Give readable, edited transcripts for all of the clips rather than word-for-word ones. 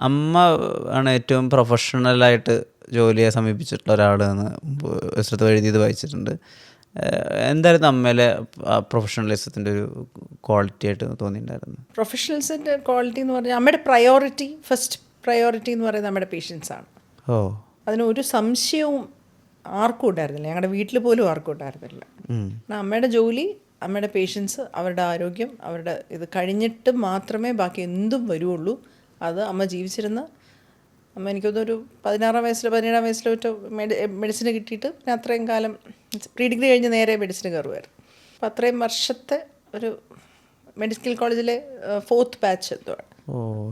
അമ്മ ആണ് ഏറ്റവും പ്രൊഫഷണലായിട്ട് ജോലിയെ സമീപിച്ചിട്ടുള്ള ഒരാൾ എന്ന് പുസ്തകത്തിൽ എഴുതിയത് വായിച്ചിട്ടുണ്ട്. എന്തായിരുന്നു അമ്മയിലെ പ്രൊഫഷണലിസത്തിൻ്റെ ഒരു ക്വാളിറ്റി ആയിട്ട് തോന്നിയിട്ടുണ്ടായിരുന്നു? പ്രൊഫഷണൽസിൻ്റെ ക്വാളിറ്റി എന്ന് പറഞ്ഞാൽ അമ്മയുടെ ഫസ്റ്റ് പ്രയോറിറ്റി എന്ന് പറയുന്നത് നമ്മുടെ പേഷ്യൻസാണ്. ഓ, അതിനൊരു സംശയവും ആർക്കും ഉണ്ടായിരുന്നില്ല, ഞങ്ങളുടെ വീട്ടിൽ പോലും ആർക്കും ഉണ്ടായിരുന്നില്ല. അമ്മയുടെ ജോലി, അമ്മയുടെ പേഷ്യൻസ്, അവരുടെ ആരോഗ്യം, അവരുടെ ഇത് കഴിഞ്ഞിട്ട് മാത്രമേ ബാക്കി എന്തും വരുള്ളൂ. അത് അമ്മ ജീവിച്ചിരുന്ന അമ്മ എനിക്കൊന്നൊരു 17 വയസ്സിലോ മെഡിസിന് കിട്ടിയിട്ട് പിന്നെ അത്രയും കാലം പ്രീ ഡിഗ്രി കഴിഞ്ഞ് നേരെ മെഡിസിന് കയറുമായിരുന്നു. അപ്പോൾ അത്രയും വർഷത്തെ ഒരു മെഡിക്കൽ കോളേജിലെ 4th ബാച്ച് എന്തുവാണ്,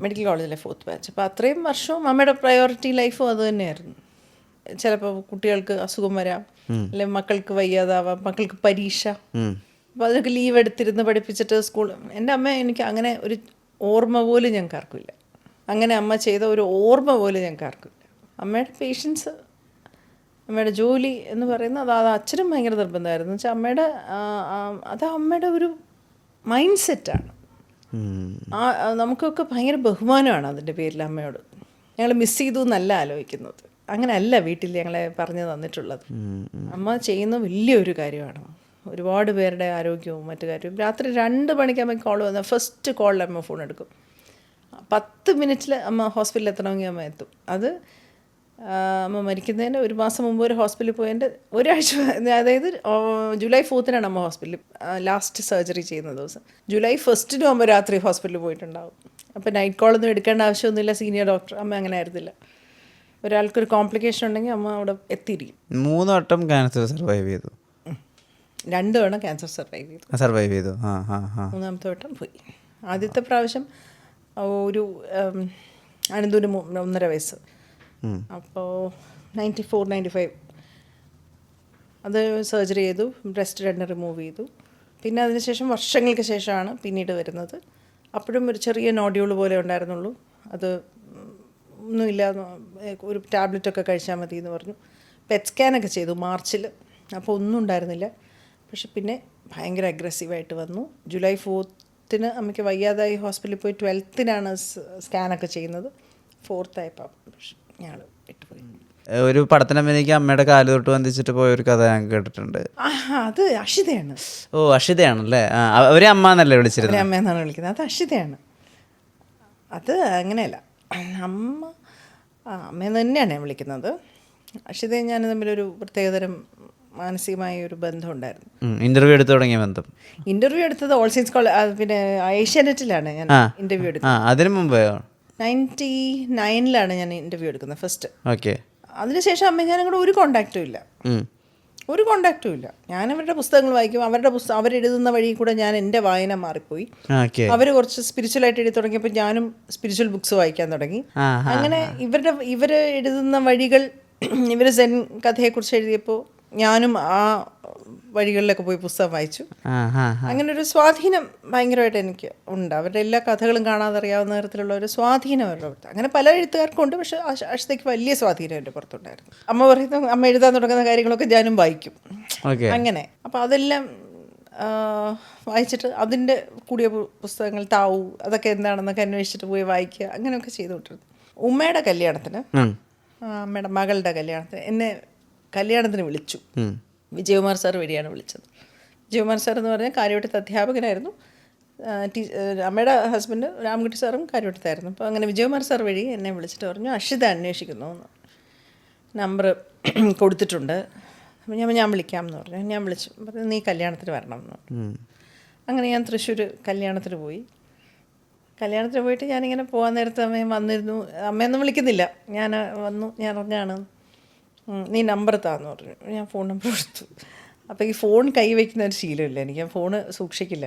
മെഡിക്കൽ കോളേജിലെ 4th ബാച്ച്. അപ്പോൾ അത്രയും വർഷവും അമ്മയുടെ പ്രയോറിറ്റി ലൈഫും അത് തന്നെയായിരുന്നു. ചിലപ്പോൾ കുട്ടികൾക്ക് അസുഖം വരാം, അല്ലെങ്കിൽ മക്കൾക്ക് വയ്യാതാവാം, മക്കൾക്ക് പരീക്ഷ, അപ്പോൾ അതിനൊക്കെ ലീവ് എടുത്തിരുന്ന് പഠിപ്പിച്ചിട്ട് സ്കൂൾ. എൻ്റെ അമ്മ എനിക്ക് അങ്ങനെ ഒരു ഓർമ്മ പോലും ഞങ്ങൾക്ക് ആർക്കില്ല. അങ്ങനെ അമ്മ ചെയ്ത ഒരു ഓർമ്മ പോലും ഞങ്ങൾക്ക് ആർക്കില്ല. അമ്മയുടെ പേഷ്യൻസ്, അമ്മയുടെ ജോലി എന്ന് പറയുന്നത് അത് അച്ഛനും ഭയങ്കര നിർബന്ധമായിരുന്നു. എന്ന് വെച്ചാൽ അത് അമ്മയുടെ ഒരു മൈൻഡ് സെറ്റാണ്. നമുക്കൊക്കെ ഭയങ്കര ബഹുമാനമാണ് അതിൻ്റെ പേരിൽ അമ്മയോട്. ഞങ്ങൾ മിസ് ചെയ്തു എന്നല്ല ആലോചിക്കുന്നത്, അങ്ങനെയല്ല വീട്ടിൽ ഞങ്ങളെ പറഞ്ഞു തന്നിട്ടുള്ളത്. അമ്മ ചെയ്യുന്ന വലിയൊരു കാര്യമാണ്. ഒരുപാട് പേരുടെ ആരോഗ്യവും മറ്റു കാര്യവും. രാത്രി 2 മണിക്ക് അമ്മ കോൾ വന്നാൽ ഫസ്റ്റ് കോളിൽ അമ്മ ഫോൺ എടുക്കും. 10 മിനിറ്റിൽ അമ്മ ഹോസ്പിറ്റലിൽ എത്തണമെങ്കിൽ അമ്മ എത്തും. അത് അമ്മ മരിക്കുന്നതിന് 1 മാസം മുമ്പ് ഒരു ഹോസ്പിറ്റലിൽ പോയതിൻ്റെ ഒരാഴ്ച, അതായത് ജൂലൈ 4th അമ്മ ഹോസ്പിറ്റലിൽ ലാസ്റ്റ് സർജറി ചെയ്യുന്ന ദിവസം. ജൂലൈ 1 അമ്മ രാത്രി ഹോസ്പിറ്റലിൽ പോയിട്ടുണ്ടാവും. അപ്പോൾ നൈറ്റ് കോളൊന്നും എടുക്കേണ്ട ആവശ്യമൊന്നുമില്ല. Senior doctor. അമ്മ അങ്ങനെ ആയിരുന്നില്ല. ഒരാൾക്കൊരു കോംപ്ലിക്കേഷൻ ഉണ്ടെങ്കിൽ അമ്മ അവിടെ എത്തിയിരിക്കും. 3 വട്ടം ക്യാൻസർ സർവൈവ് ചെയ്തു. 2 തവണ ക്യാൻസർ സർവൈവ് ചെയ്തു. 3ാമത്തെ വട്ടം പോയി. ആദ്യത്തെ പ്രാവശ്യം ഒരു അനന്തൂര് 1.5 വയസ്സ്. അപ്പോൾ 94-95 അത് സർജറി ചെയ്തു. ബ്രസ്റ്റ് 2 റിമൂവ് ചെയ്തു. പിന്നെ അതിനുശേഷം വർഷങ്ങൾക്ക് ശേഷമാണ് പിന്നീട് വരുന്നത്. അപ്പോഴും ഒരു ചെറിയ നോഡ്യൂൾ പോലെ ഉണ്ടായിരുന്നുള്ളൂ. അത് ഒന്നുമില്ല, ഒരു ടാബ്ലറ്റൊക്കെ കഴിച്ചാൽ മതി എന്ന് പറഞ്ഞു. പെറ്റ് സ്കാനൊക്കെ ചെയ്തു മാർച്ചിൽ. അപ്പോൾ ഒന്നും ഉണ്ടായിരുന്നില്ല. പക്ഷെ പിന്നെ ഭയങ്കര അഗ്രസീവായിട്ട് വന്നു. ജൂലൈ 4th അമ്മയ്ക്ക് വയ്യാതായി ഹോസ്പിറ്റലിൽ പോയി. 12th സ്കാനൊക്കെ ചെയ്യുന്നത്. 4th ആയപ്പോൾ ഞങ്ങൾ വിട്ടുപോയി. ഒരു പടത്തിനമ്മേക്ക് അമ്മയുടെ കാല് തൊട്ട് വന്ദിച്ചിട്ട് പോയ ഒരു കഥ ഞാൻ കേട്ടിട്ടുണ്ട്. അത് അക്ഷിതയാണ്. ഓ, അക്ഷിതയാണല്ലേ? അവരെ അമ്മ എന്നല്ലേ വിളിച്ചിരുന്നത്? അമ്മ എന്നാണ് വിളിക്കുന്നത്. അത് അക്ഷിതയാണ്. അത് അങ്ങനെയല്ല, അമ്മയെന്ന് തന്നെയാണ് ഞാൻ വിളിക്കുന്നത്. അക്ഷിതയും ഞാൻ തമ്മിലൊരു പ്രത്യേകതരം മാനസികമായ ഒരു ബന്ധം ഉണ്ടായിരുന്നു. ഇന്റർവ്യൂ എടുത്തു തുടങ്ങിയ ബന്ധം? ഇന്റർവ്യൂ എടുത്തത് ഓൾ സയൻസ് കോളേജ്, പിന്നെ ഏഷ്യാനെറ്റിലാണ് ഞാൻ ഇന്റർവ്യൂ എടുക്കുന്നത്. അതിനു മുമ്പ് 99 ഞാൻ ഇന്റർവ്യൂ എടുക്കുന്നത് ഫസ്റ്റ്. ഓക്കെ. അതിനുശേഷം അമ്മ ഞാൻ അങ്ങോട്ട് ഒരു കോണ്ടാക്റ്റും ഇല്ല. ഞാൻ അവരുടെ പുസ്തകങ്ങൾ വായിക്കും. അവരെഴുതുന്ന വഴി കൂടെ ഞാൻ എൻ്റെ വായന മാറിപ്പോയി. അവർ കുറച്ച് സ്പിരിച്വലായിട്ട് എഴുതി തുടങ്ങിയപ്പോൾ ഞാനും സ്പിരിച്വൽ ബുക്സ് വായിക്കാൻ തുടങ്ങി. അങ്ങനെ ഇവർ എഴുതുന്ന വഴികൾ, ഇവർ സെൻ കഥയെക്കുറിച്ച് എഴുതിയപ്പോൾ ഞാനും ആ വഴികളിലൊക്കെ പോയി പുസ്തകം വായിച്ചു. അങ്ങനെ ഒരു സ്വാധീനം ഭയങ്കരമായിട്ട് എനിക്ക് ഉണ്ട്. അവരുടെ എല്ലാ കഥകളും കാണാതെ അറിയാവുന്ന തരത്തിലുള്ള ഒരു സ്വാധീനം അവരുടെ പുറത്ത്. അങ്ങനെ പല എഴുത്തുകാർക്കും ഉണ്ട്. പക്ഷേ അക്ഷിതയ്ക്ക് വലിയ സ്വാധീനം എൻ്റെ പുറത്തുണ്ടായിരുന്നു. അമ്മ പറയുന്ന, അമ്മ എഴുതാൻ തുടങ്ങുന്ന കാര്യങ്ങളൊക്കെ ഞാനും വായിക്കും. അങ്ങനെ അപ്പോൾ അതെല്ലാം വായിച്ചിട്ട് അതിൻ്റെ കൂടിയ പുസ്തകങ്ങൾ, താവു, അതൊക്കെ എന്താണെന്നൊക്കെ അന്വേഷിച്ചിട്ട് പോയി വായിക്കുക, അങ്ങനെയൊക്കെ ചെയ്തുകൊണ്ടിരുന്നു. ഉമ്മയുടെ കല്യാണത്തിന്, അമ്മയുടെ മകളുടെ കല്യാണത്തിന് എന്നെ കല്യാണത്തിന് വിളിച്ചു. വിജയകുമാർ സാർ വഴിയാണ് വിളിച്ചത്. വിജയകുമാർ സാർ എന്ന് പറഞ്ഞാൽ കാര്യവട്ടത്ത് അധ്യാപകനായിരുന്നു. അമ്മയുടെ ഹസ്ബൻഡ് രാമകുട്ടി സാറും കാര്യവട്ടത്തായിരുന്നു. അപ്പോൾ അങ്ങനെ വിജയകുമാർ സാർ വഴി എന്നെ വിളിച്ചിട്ട് പറഞ്ഞു, അക്ഷിത അന്വേഷിക്കുന്നു എന്ന്. നമ്പർ കൊടുത്തിട്ടുണ്ട്. അപ്പോൾ ഞാൻ വിളിക്കാം എന്ന് പറഞ്ഞു. ഞാൻ വിളിച്ചു പറഞ്ഞു, നീ കല്യാണത്തിന് വരണം എന്ന് പറഞ്ഞു. അങ്ങനെ ഞാൻ തൃശ്ശൂർ കല്യാണത്തിന് പോയി. കല്യാണത്തിന് പോയിട്ട് ഞാനിങ്ങനെ പോകാൻ നേരത്ത് അമ്മയും വന്നിരുന്നു. അമ്മയൊന്നും വിളിക്കുന്നില്ല. ഞാൻ വന്നു, ഞാൻ അറിഞ്ഞാണ്. നീ നമ്പർ താന്ന് പറഞ്ഞു. ഞാൻ ഫോൺ നമ്പർ കൊടുത്തു. അപ്പോൾ ഈ ഫോൺ കൈ വയ്ക്കുന്ന ഒരു ശീലമില്ല എനിക്ക്, ഞാൻ ഫോണ് സൂക്ഷിക്കില്ല.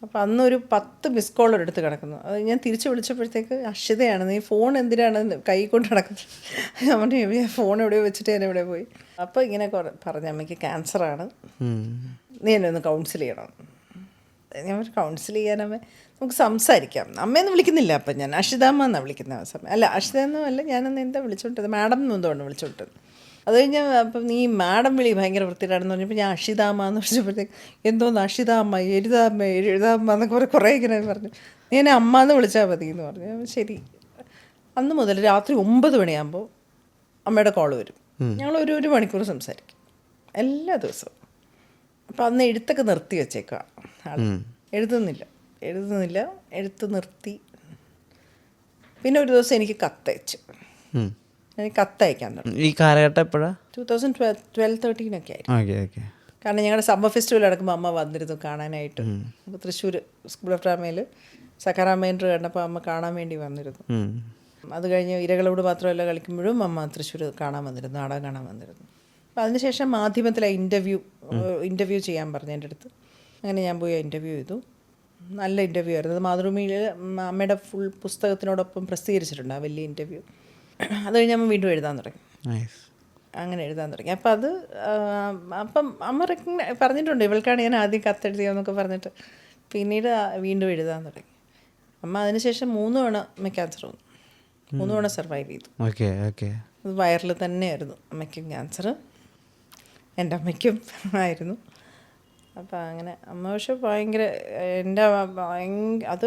അപ്പോൾ അന്നൊരു 10 മിസ് കോൾ എടുത്ത് കിടക്കുന്നു. അത് ഞാൻ തിരിച്ച് വിളിച്ചപ്പോഴത്തേക്ക്, അക്ഷിതയാണ്, നീ ഫോൺ എന്തിനാണ് കൈ കൊണ്ട് നടക്കുന്നത്? ഞാൻ പറഞ്ഞു, ഫോൺ എവിടെയോ വെച്ചിട്ട് ഞാൻ എവിടെ പോയി. അപ്പോൾ ഇങ്ങനെ പറഞ്ഞു, അമ്മയ്ക്ക് ക്യാൻസറാണ്, നീ എന്നെ ഒന്ന് കൗൺസിൽ ചെയ്യണം. ഞാൻ കൗൺസിൽ ചെയ്യാനമ്മ നമുക്ക് സംസാരിക്കാം. അമ്മയൊന്നും വിളിക്കുന്നില്ല. അപ്പം ഞാൻ അക്ഷിതാമ്മ എന്നാണ് വിളിക്കുന്ന ആ സമയം. അല്ല, അക്ഷിതയൊന്നും അല്ല, ഞാനന്ന് എന്താ വിളിച്ചോണ്ടത്, മാഡം എന്നുകൊണ്ട് വിളിച്ചോണ്ടത്. അത് കഴിഞ്ഞാൽ അപ്പം നീ മാഡം വിളി ഭയങ്കര വൃത്തിയിലാണെന്ന് പറഞ്ഞപ്പോൾ ഞാൻ അക്ഷിതാമ്മ എന്ന് വിളിച്ചപ്പോഴത്തേക്ക് എന്തോന്ന് അക്ഷിതാമ്മ, എഴുതാമ്മ എന്നൊക്കെ കുറേ ഇങ്ങനെ പറഞ്ഞു. നീ എന്നെ അമ്മ എന്ന് വിളിച്ചാൽ മതി എന്ന് പറഞ്ഞു. ശരി. അന്ന് മുതൽ രാത്രി 9 മണിയാകുമ്പോൾ അമ്മയുടെ കോൾ വരും. ഞങ്ങൾ ഒരു മണിക്കൂർ സംസാരിക്കും എല്ലാ ദിവസവും. അപ്പം അന്ന് എഴുത്തൊക്കെ നിർത്തി വെച്ചേക്കുക ആൾ. എഴുതുന്നില്ല, എഴുത്ത് നിർത്തി. പിന്നെ ഒരു ദിവസം എനിക്ക് കത്തയച്ചു. എനിക്ക് കത്തയക്കാൻ തുടങ്ങി. ഈ കാലഘട്ടം എപ്പോഴാണ്? 2012-13 ഒക്കെ ആയിരുന്നു. കാരണം ഞങ്ങളുടെ സമ്മർ ഫെസ്റ്റിവൽ നടക്കുമ്പോൾ അമ്മ വന്നിരുന്നു കാണാനായിട്ട്. അപ്പോൾ തൃശ്ശൂർ സ്കൂൾ ഓഫ് ഡ്രാമയിൽ സക്കാറാമേൻഡർ കണ്ടപ്പോൾ അമ്മ കാണാൻ വേണ്ടി വന്നിരുന്നു. അത് കഴിഞ്ഞ് ഇരകളോട് മാത്രമല്ല കളിക്കുമ്പോഴും അമ്മ തൃശ്ശൂർ കാണാൻ വന്നിരുന്നു, നാടകം കാണാൻ വന്നിരുന്നു. അപ്പോൾ അതിനുശേഷം മാധ്യമത്തിലെ ഇൻ്റർവ്യൂ ചെയ്യാൻ പറഞ്ഞു എൻ്റെ അടുത്ത്. അങ്ങനെ ഞാൻ പോയി ഇൻ്റർവ്യൂ ചെയ്തു. നല്ല ഇൻ്റർവ്യൂ ആയിരുന്നു. അത് മാതൃഭൂമിയിൽ അമ്മയുടെ ഫുൾ പുസ്തകത്തിനോടൊപ്പം പ്രസിദ്ധീകരിച്ചിട്ടുണ്ട് ആ വലിയ ഇൻ്റർവ്യൂ. അത് കഴിഞ്ഞ് അമ്മ വീണ്ടും എഴുതാൻ തുടങ്ങി. അങ്ങനെ എഴുതാൻ തുടങ്ങി. അപ്പം അമ്മ പറഞ്ഞിട്ടുണ്ട് ഇവൾക്കാണ് ഞാൻ ആദ്യം കത്തെഴുതിയെന്നൊക്കെ പറഞ്ഞിട്ട്. പിന്നീട് വീണ്ടും എഴുതാൻ തുടങ്ങി. അമ്മ അതിനുശേഷം 3 തവണ അമ്മ ക്യാൻസർ വന്നു. 3 തവണ സർവൈവ് ചെയ്തു. അത് വയറിൽ തന്നെയായിരുന്നു. അമ്മയ്ക്കും ക്യാൻസർ, എൻ്റെ അമ്മയ്ക്കും ആയിരുന്നു. അപ്പം അങ്ങനെ അമ്മ പക്ഷെ ഭയങ്കര അത്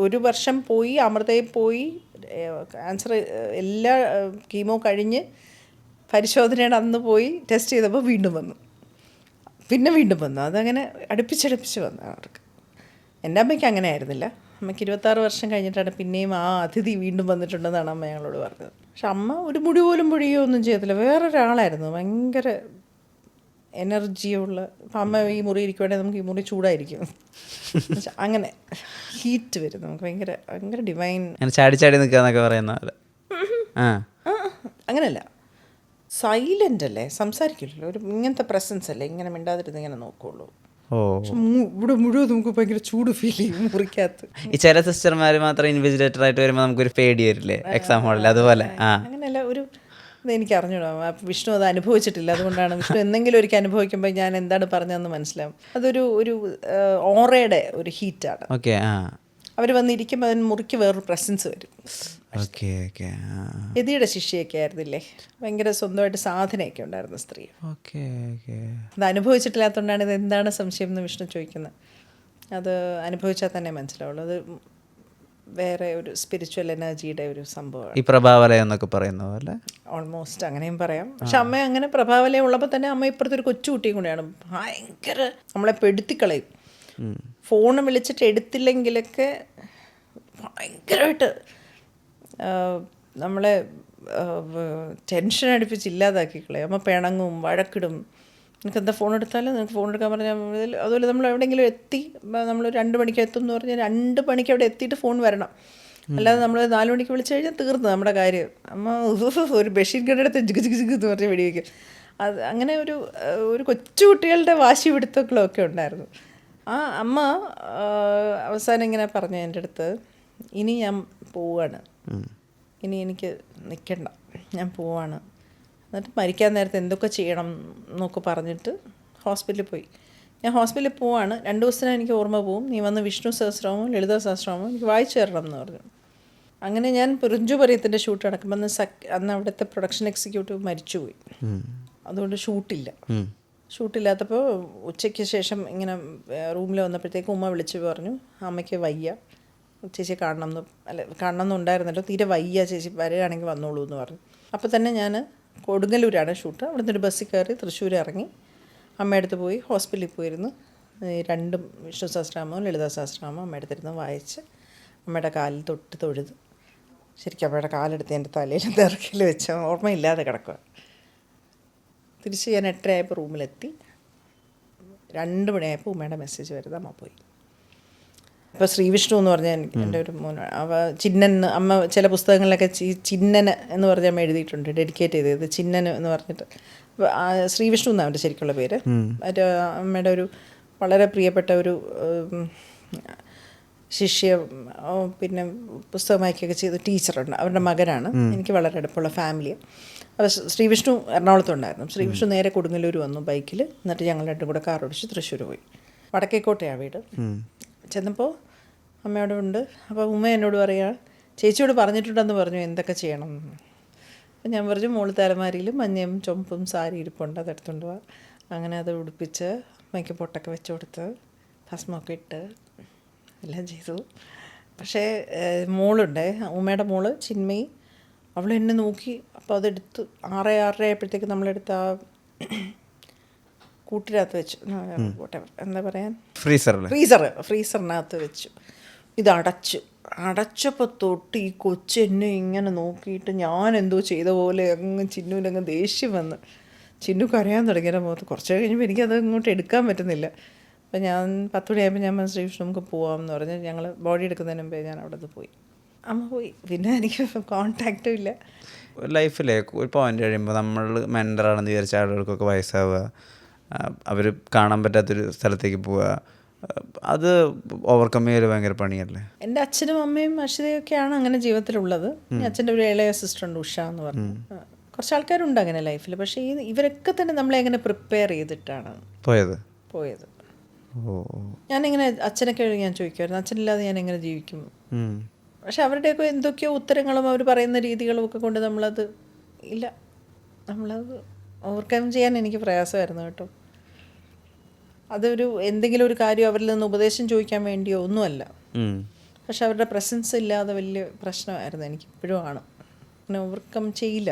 ഒരു വർഷം പോയി, അമൃതയിൽ പോയി ക്യാൻസർ എല്ലാ കീമോ കഴിഞ്ഞ് പരിശോധനയുടെ അന്ന് പോയി ടെസ്റ്റ് ചെയ്തപ്പോൾ വീണ്ടും വന്നു. പിന്നെ വീണ്ടും വന്നു. അതങ്ങനെ അടുപ്പിച്ചടുപ്പിച്ച് വന്നു അവർക്ക്. എൻ്റെ അമ്മയ്ക്ക് അങ്ങനെ ആയിരുന്നില്ല. അമ്മയ്ക്ക് 26 വർഷം കഴിഞ്ഞിട്ടാണ് പിന്നെയും ആ അതിഥി വീണ്ടും വന്നിട്ടുണ്ടെന്നാണ് അമ്മ ഞങ്ങളോട് പറഞ്ഞത്. പക്ഷെ അമ്മ ഒരു മുടി പോലും പൊഴിയോ ഒന്നും ചെയ്യത്തില്ല. വേറൊരാളായിരുന്നു. ഭയങ്കര എനർജിയുള്ള. ഇപ്പം അമ്മ ഈ മുറി ഇരിക്കുവാണെങ്കിൽ നമുക്ക് ഈ മുറി ചൂടായിരിക്കും. അങ്ങനെ ഹീറ്റ് വരും നമുക്ക്. ഭയങ്കര ഡിവൈൻ. ചാടി നിൽക്കാന്നൊക്കെ പറയുന്ന പോലെ. അങ്ങനെയല്ല, സൈലൻ്റ് അല്ലേ, സംസാരിക്കില്ലല്ലോ. ഒരു ഇങ്ങനത്തെ പ്രസൻസ് അല്ലേ, ഇങ്ങനെ മിണ്ടാതിരുന്ന് ഇങ്ങനെ നോക്കുള്ളൂ. ഇവിടെ മുഴുവൻ നമുക്ക് ഭയങ്കര ചൂട് ഫീൽ ചെയ്യും മുറിക്കകത്ത്. ഈ ചില സിസ്റ്റർമാർ മാത്രം ഇൻവിജിലേറ്റർ ആയിട്ട് വരുമ്പോൾ നമുക്കൊരു പേടി വരില്ലേ എക്സാം ഹാളിൽ, അതുപോലെ. അങ്ങനെയല്ല, എനിക്ക് അറിഞ്ഞൂടാ. വിഷ്ണു അത് അനുഭവിച്ചിട്ടില്ല. അതുകൊണ്ടാണ് വിഷ്ണു എന്തെങ്കിലും ഒരിക്കൽ അനുഭവിക്കുമ്പോൾ ഞാൻ എന്താണ് പറഞ്ഞതെന്ന് മനസ്സിലാവും. അതൊരു ഓറയുടെ ഒരു ഹീറ്റാണ്. അവർ വന്നിരിക്കുമ്പോൾ അതിന് മുറിക്ക് വേറൊരു പ്രസൻസ് വരും. യതിയുടെ ശിഷ്യയൊക്കെ ആയിരുന്നില്ലേ, ഭയങ്കര സ്വന്തമായിട്ട് സാധനയൊക്കെ ഉണ്ടായിരുന്ന സ്ത്രീ. അത് അനുഭവിച്ചിട്ടില്ലാത്തതുകൊണ്ടാണ് ഇത് എന്താണ് സംശയം എന്ന് വിഷ്ണു ചോദിക്കുന്നത്. അത് അനുഭവിച്ചാൽ തന്നെ മനസ്സിലാവുള്ളൂ. അത് വേറെ ഒരു സ്പിരിച്വൽ എനർജിയുടെ ഒരു സംഭവമാണ്. ഈ പ്രഭാവലയം എന്നൊക്കെ പറയുന്ന പോലെ ഓൾമോസ്റ്റ് അങ്ങനെയും പറയാം. പക്ഷെ അമ്മ അങ്ങനെ പ്രഭാവലയം ഉള്ളപ്പോൾ തന്നെ അമ്മ ഇപ്പുറത്തെ ഒരു കൊച്ചുകുട്ടിയും കൂടെയാണ്. ഭയങ്കര നമ്മളെ പെടുത്തിക്കളയും. ഫോണ് വിളിച്ചിട്ട് എടുത്തില്ലെങ്കിലൊക്കെ ഭയങ്കരമായിട്ട് നമ്മളെ ടെൻഷൻ അടുപ്പിച്ച് ഇല്ലാതാക്കി കളയും. അമ്മ പിണങ്ങും, വഴക്കിടും. നിനക്കെന്താ ഫോൺ എടുത്താലും നിനക്ക് ഫോൺ എടുക്കാൻ പറഞ്ഞാൽ. അതുപോലെ നമ്മൾ എവിടെയെങ്കിലും എത്തി, നമ്മൾ 2 മണിക്ക് എത്തും എന്ന് പറഞ്ഞാൽ 2 മണിക്ക് അവിടെ എത്തിയിട്ട് ഫോൺ വരണം. അല്ലാതെ നമ്മൾ 4 മണിക്ക് വിളിച്ചു കഴിഞ്ഞാൽ തീർന്നു നമ്മുടെ കാര്യം. അമ്മ ഒരു ബഷീർ ഗഡെടുത്ത് ജിഗ് ജിഗ് ജിഗ് എന്ന് പറഞ്ഞ് വെടിവെക്കും. അത് അങ്ങനെ ഒരു കൊച്ചുകുട്ടികളുടെ വാശി പിടുത്തങ്ങളൊക്കെ ഉണ്ടായിരുന്നു. ആ അമ്മ അവസാനം ഇങ്ങനെ പറഞ്ഞു എൻ്റെ അടുത്ത്, ഇനി ഞാൻ പോവാണ്, ഇനി എനിക്ക് നിൽക്കണ്ട, ഞാൻ പോവാണ്. എന്നിട്ട് മരിക്കാൻ നേരത്തെ എന്തൊക്കെ ചെയ്യണം എന്നൊക്കെ പറഞ്ഞിട്ട് ഹോസ്പിറ്റലിൽ പോയി. ഞാൻ ഹോസ്പിറ്റലിൽ പോവാണ്, 2 ദിവസത്തിന് എനിക്ക് ഓർമ്മ പോവും. നീ വന്ന് വിഷ്ണു സഹസ്രനാമവും ലളിതാ സഹസ്രനാമവും എനിക്ക് വായിച്ചു തരണം എന്ന് പറഞ്ഞു. അങ്ങനെ ഞാൻ പുറിഞ്ചു പറയത്തിൻ്റെ ഷൂട്ട് നടക്കുമ്പോൾ അന്ന് അവിടുത്തെ പ്രൊഡക്ഷൻ എക്സിക്യൂട്ടീവ് മരിച്ചുപോയി. അതുകൊണ്ട് ഷൂട്ടില്ലാത്തപ്പോൾ ഉച്ചയ്ക്ക് ശേഷം ഇങ്ങനെ റൂമിൽ വന്നപ്പോഴത്തേക്ക് ഉമ്മ വിളിച്ച് പറഞ്ഞു, അമ്മയ്ക്ക് വയ്യ, ചേച്ചി കാണണമെന്നുണ്ടായിരുന്നല്ലോ, തീരെ വയ്യ, ചേച്ചി വരികയാണെങ്കിൽ വന്നോളൂ എന്ന് പറഞ്ഞു. അപ്പോൾ തന്നെ ഞാൻ കൊടുങ്ങല്ലൂരാണ് ഷൂട്ട്. അവിടെ നിന്ന് ഒരു ബസ്സിൽ കയറി തൃശ്ശൂർ ഇറങ്ങി അമ്മയുടെ അടുത്ത് പോയി ഹോസ്പിറ്റലിൽ പോയിരുന്നു. 2 വിഷ്ണു സഹസ്രനാമവും ലളിതാ സഹസ്രനാമവും അമ്മയുടെ അടുത്തിരുന്ന് വായിച്ച് അമ്മയുടെ കാലിൽ തൊഴുത്. ശരിക്കും അമ്മയുടെ കാലെടുത്ത് എൻ്റെ തലയിൽ തിറക്കിൽ വെച്ച് ഓർമ്മയില്ലാതെ കിടക്കുക. തിരിച്ച് ഞാൻ 8:30 ആയപ്പോൾ റൂമിലെത്തി. 2 മണിയായപ്പോൾ ഉമ്മയുടെ മെസ്സേജ് വരുന്നത് അമ്മ പോയി. അപ്പോൾ ശ്രീവിഷ്ണു എന്ന് പറഞ്ഞാൽ എൻ്റെ ഒരു മോനാണ്. ചിന്നൻ അമ്മ ചില പുസ്തകങ്ങളിലൊക്കെ ചിന്നന് എന്ന് പറഞ്ഞ് അമ്മ എഴുതിയിട്ടുണ്ട്, ഡെഡിക്കേറ്റ് ചെയ്തത് ചിന്നന് എന്ന് പറഞ്ഞിട്ട്. ശ്രീവിഷ്ണു എന്നാണ് അവൻ്റെ ശരിക്കുള്ള പേര്. മറ്റേ അമ്മയുടെ ഒരു വളരെ പ്രിയപ്പെട്ട ഒരു ശിഷ്യ, പിന്നെ പുസ്തകം വായിക്കുകയൊക്കെ ചെയ്ത ടീച്ചറുണ്ട്, അവരുടെ മകനാണ്. എനിക്ക് വളരെ അടുപ്പമുള്ള ഫാമിലിയാണ്. അപ്പോൾ ശ്രീവിഷ്ണു എറണാകുളത്തുണ്ടായിരുന്നു. ശ്രീവിഷ്ണു നേരെ കൊടുങ്ങല്ലൂർ വന്നു ബൈക്കിൽ. എന്നിട്ട് ഞങ്ങൾ 2 കൂടെ കാർ ഓടിച്ച് തൃശ്ശൂർ പോയി. വടക്കേക്കോട്ടയാണ് വീട്. ചെന്നപ്പോൾ അമ്മയോട് ഉണ്ട്. അപ്പോൾ ഉമ്മ എന്നോട് പറയുക, ചേച്ചിയോട് പറഞ്ഞിട്ടുണ്ടെന്ന് പറഞ്ഞു എന്തൊക്കെ ചെയ്യണം. അപ്പം ഞാൻ പറഞ്ഞു, മോള് തലമാരിയിൽ മഞ്ഞയും ചുമപ്പും സാരി ഇരിപ്പുണ്ട്, അതെടുത്തുകൊണ്ട് പോവാ. അങ്ങനെ അത് ഉടുപ്പിച്ച് അമ്മയ്ക്ക് പൊട്ടൊക്കെ വെച്ച് കൊടുത്ത് ഭസ്മൊക്കെ ഇട്ട് എല്ലാം ചെയ്തു. പക്ഷേ മോളുണ്ട്, ഉമ്മയുടെ മോള് ചിന്മയി, അവൾ എന്നെ നോക്കി. അപ്പോൾ അതെടുത്ത് 6:30 ആയപ്പോഴത്തേക്ക് നമ്മളെടുത്ത് ആ കൂട്ടിനകത്ത് വെച്ചു, എന്താ പറയാൻ, ഫ്രീസറിനകത്ത് വെച്ചു. ഇത് അടച്ചപ്പോൾ തൊട്ട് ഈ കൊച്ചെന്നെ ഇങ്ങനെ നോക്കിയിട്ട് ഞാൻ എന്തോ ചെയ്ത പോലെ അങ്ങ് ചിന്നുവിനങ്ങ് ദേഷ്യം വന്ന് ചിന്നു കരയാൻ തുടങ്ങിയ മുഖത്ത്. കുറച്ച് കഴിഞ്ഞപ്പോൾ എനിക്കത് ഇങ്ങോട്ട് എടുക്കാൻ പറ്റുന്നില്ല. അപ്പോൾ ഞാൻ 10 മണിയായപ്പോൾ ഞാൻ ശ്രീകൃഷ്ണ നമുക്ക് പോകാമെന്ന് പറഞ്ഞ് ഞങ്ങൾ ബോഡി എടുക്കുന്നതിന് മുമ്പേ ഞാൻ അവിടെ നിന്ന് പോയി. അമ്മ പോയി, പിന്നെ എനിക്ക് കോണ്ടാക്റ്റും ഇല്ല. ലൈഫിലെ ഒരു പോയിന്റ് കഴിയുമ്പോൾ നമ്മൾ മെൻ്ററാണെന്ന് വിചാരിച്ച ആളുകൾക്കൊക്കെ വയസ്സാവുക, അവർ കാണാൻ പറ്റാത്തൊരു സ്ഥലത്തേക്ക് പോവുക, അത് ഓവർകം ചെയ്യൽ ഭയങ്കര പണിയല്ലേ? എൻ്റെ അച്ഛനും അമ്മയും അശ്വതയൊക്കെയാണ് അങ്ങനെ ജീവിതത്തിലുള്ളത്. അച്ഛൻ്റെ ഒരു ഇളയ സിസ്റ്ററുണ്ട്, ഉഷ എന്ന് പറഞ്ഞു. കുറച്ച് ആൾക്കാരുണ്ട് അങ്ങനെ ലൈഫിൽ. പക്ഷേ ഇവരൊക്കെ തന്നെ നമ്മളെ എങ്ങനെ പ്രിപ്പയർ ചെയ്തിട്ടാണ് പോയത്. ഞാനിങ്ങനെ അച്ഛനൊക്കെ ഞാൻ ചോദിക്കുമായിരുന്നു, അച്ഛനില്ലാതെ ഞാൻ എങ്ങനെ ജീവിക്കും. പക്ഷെ അവരുടെയൊക്കെ എന്തൊക്കെയോ ഉത്തരങ്ങളും അവർ പറയുന്ന രീതികളും ഒക്കെ കൊണ്ട് നമ്മളത് ഓവർകം ചെയ്യാൻ എനിക്ക് പ്രയാസമായിരുന്നു കേട്ടോ. അതൊരു എന്തെങ്കിലും ഒരു കാര്യം അവരിൽ നിന്ന് ഉപദേശം ചോദിക്കാൻ വേണ്ടിയോ ഒന്നുമല്ല. പക്ഷെ അവരുടെ പ്രസൻസ് ഇല്ലാതെ വലിയ പ്രശ്നമായിരുന്നു. എനിക്ക് ഇപ്പോഴും ആണ്. അങ്ങനെ ഓവർകം ചെയ്യില്ല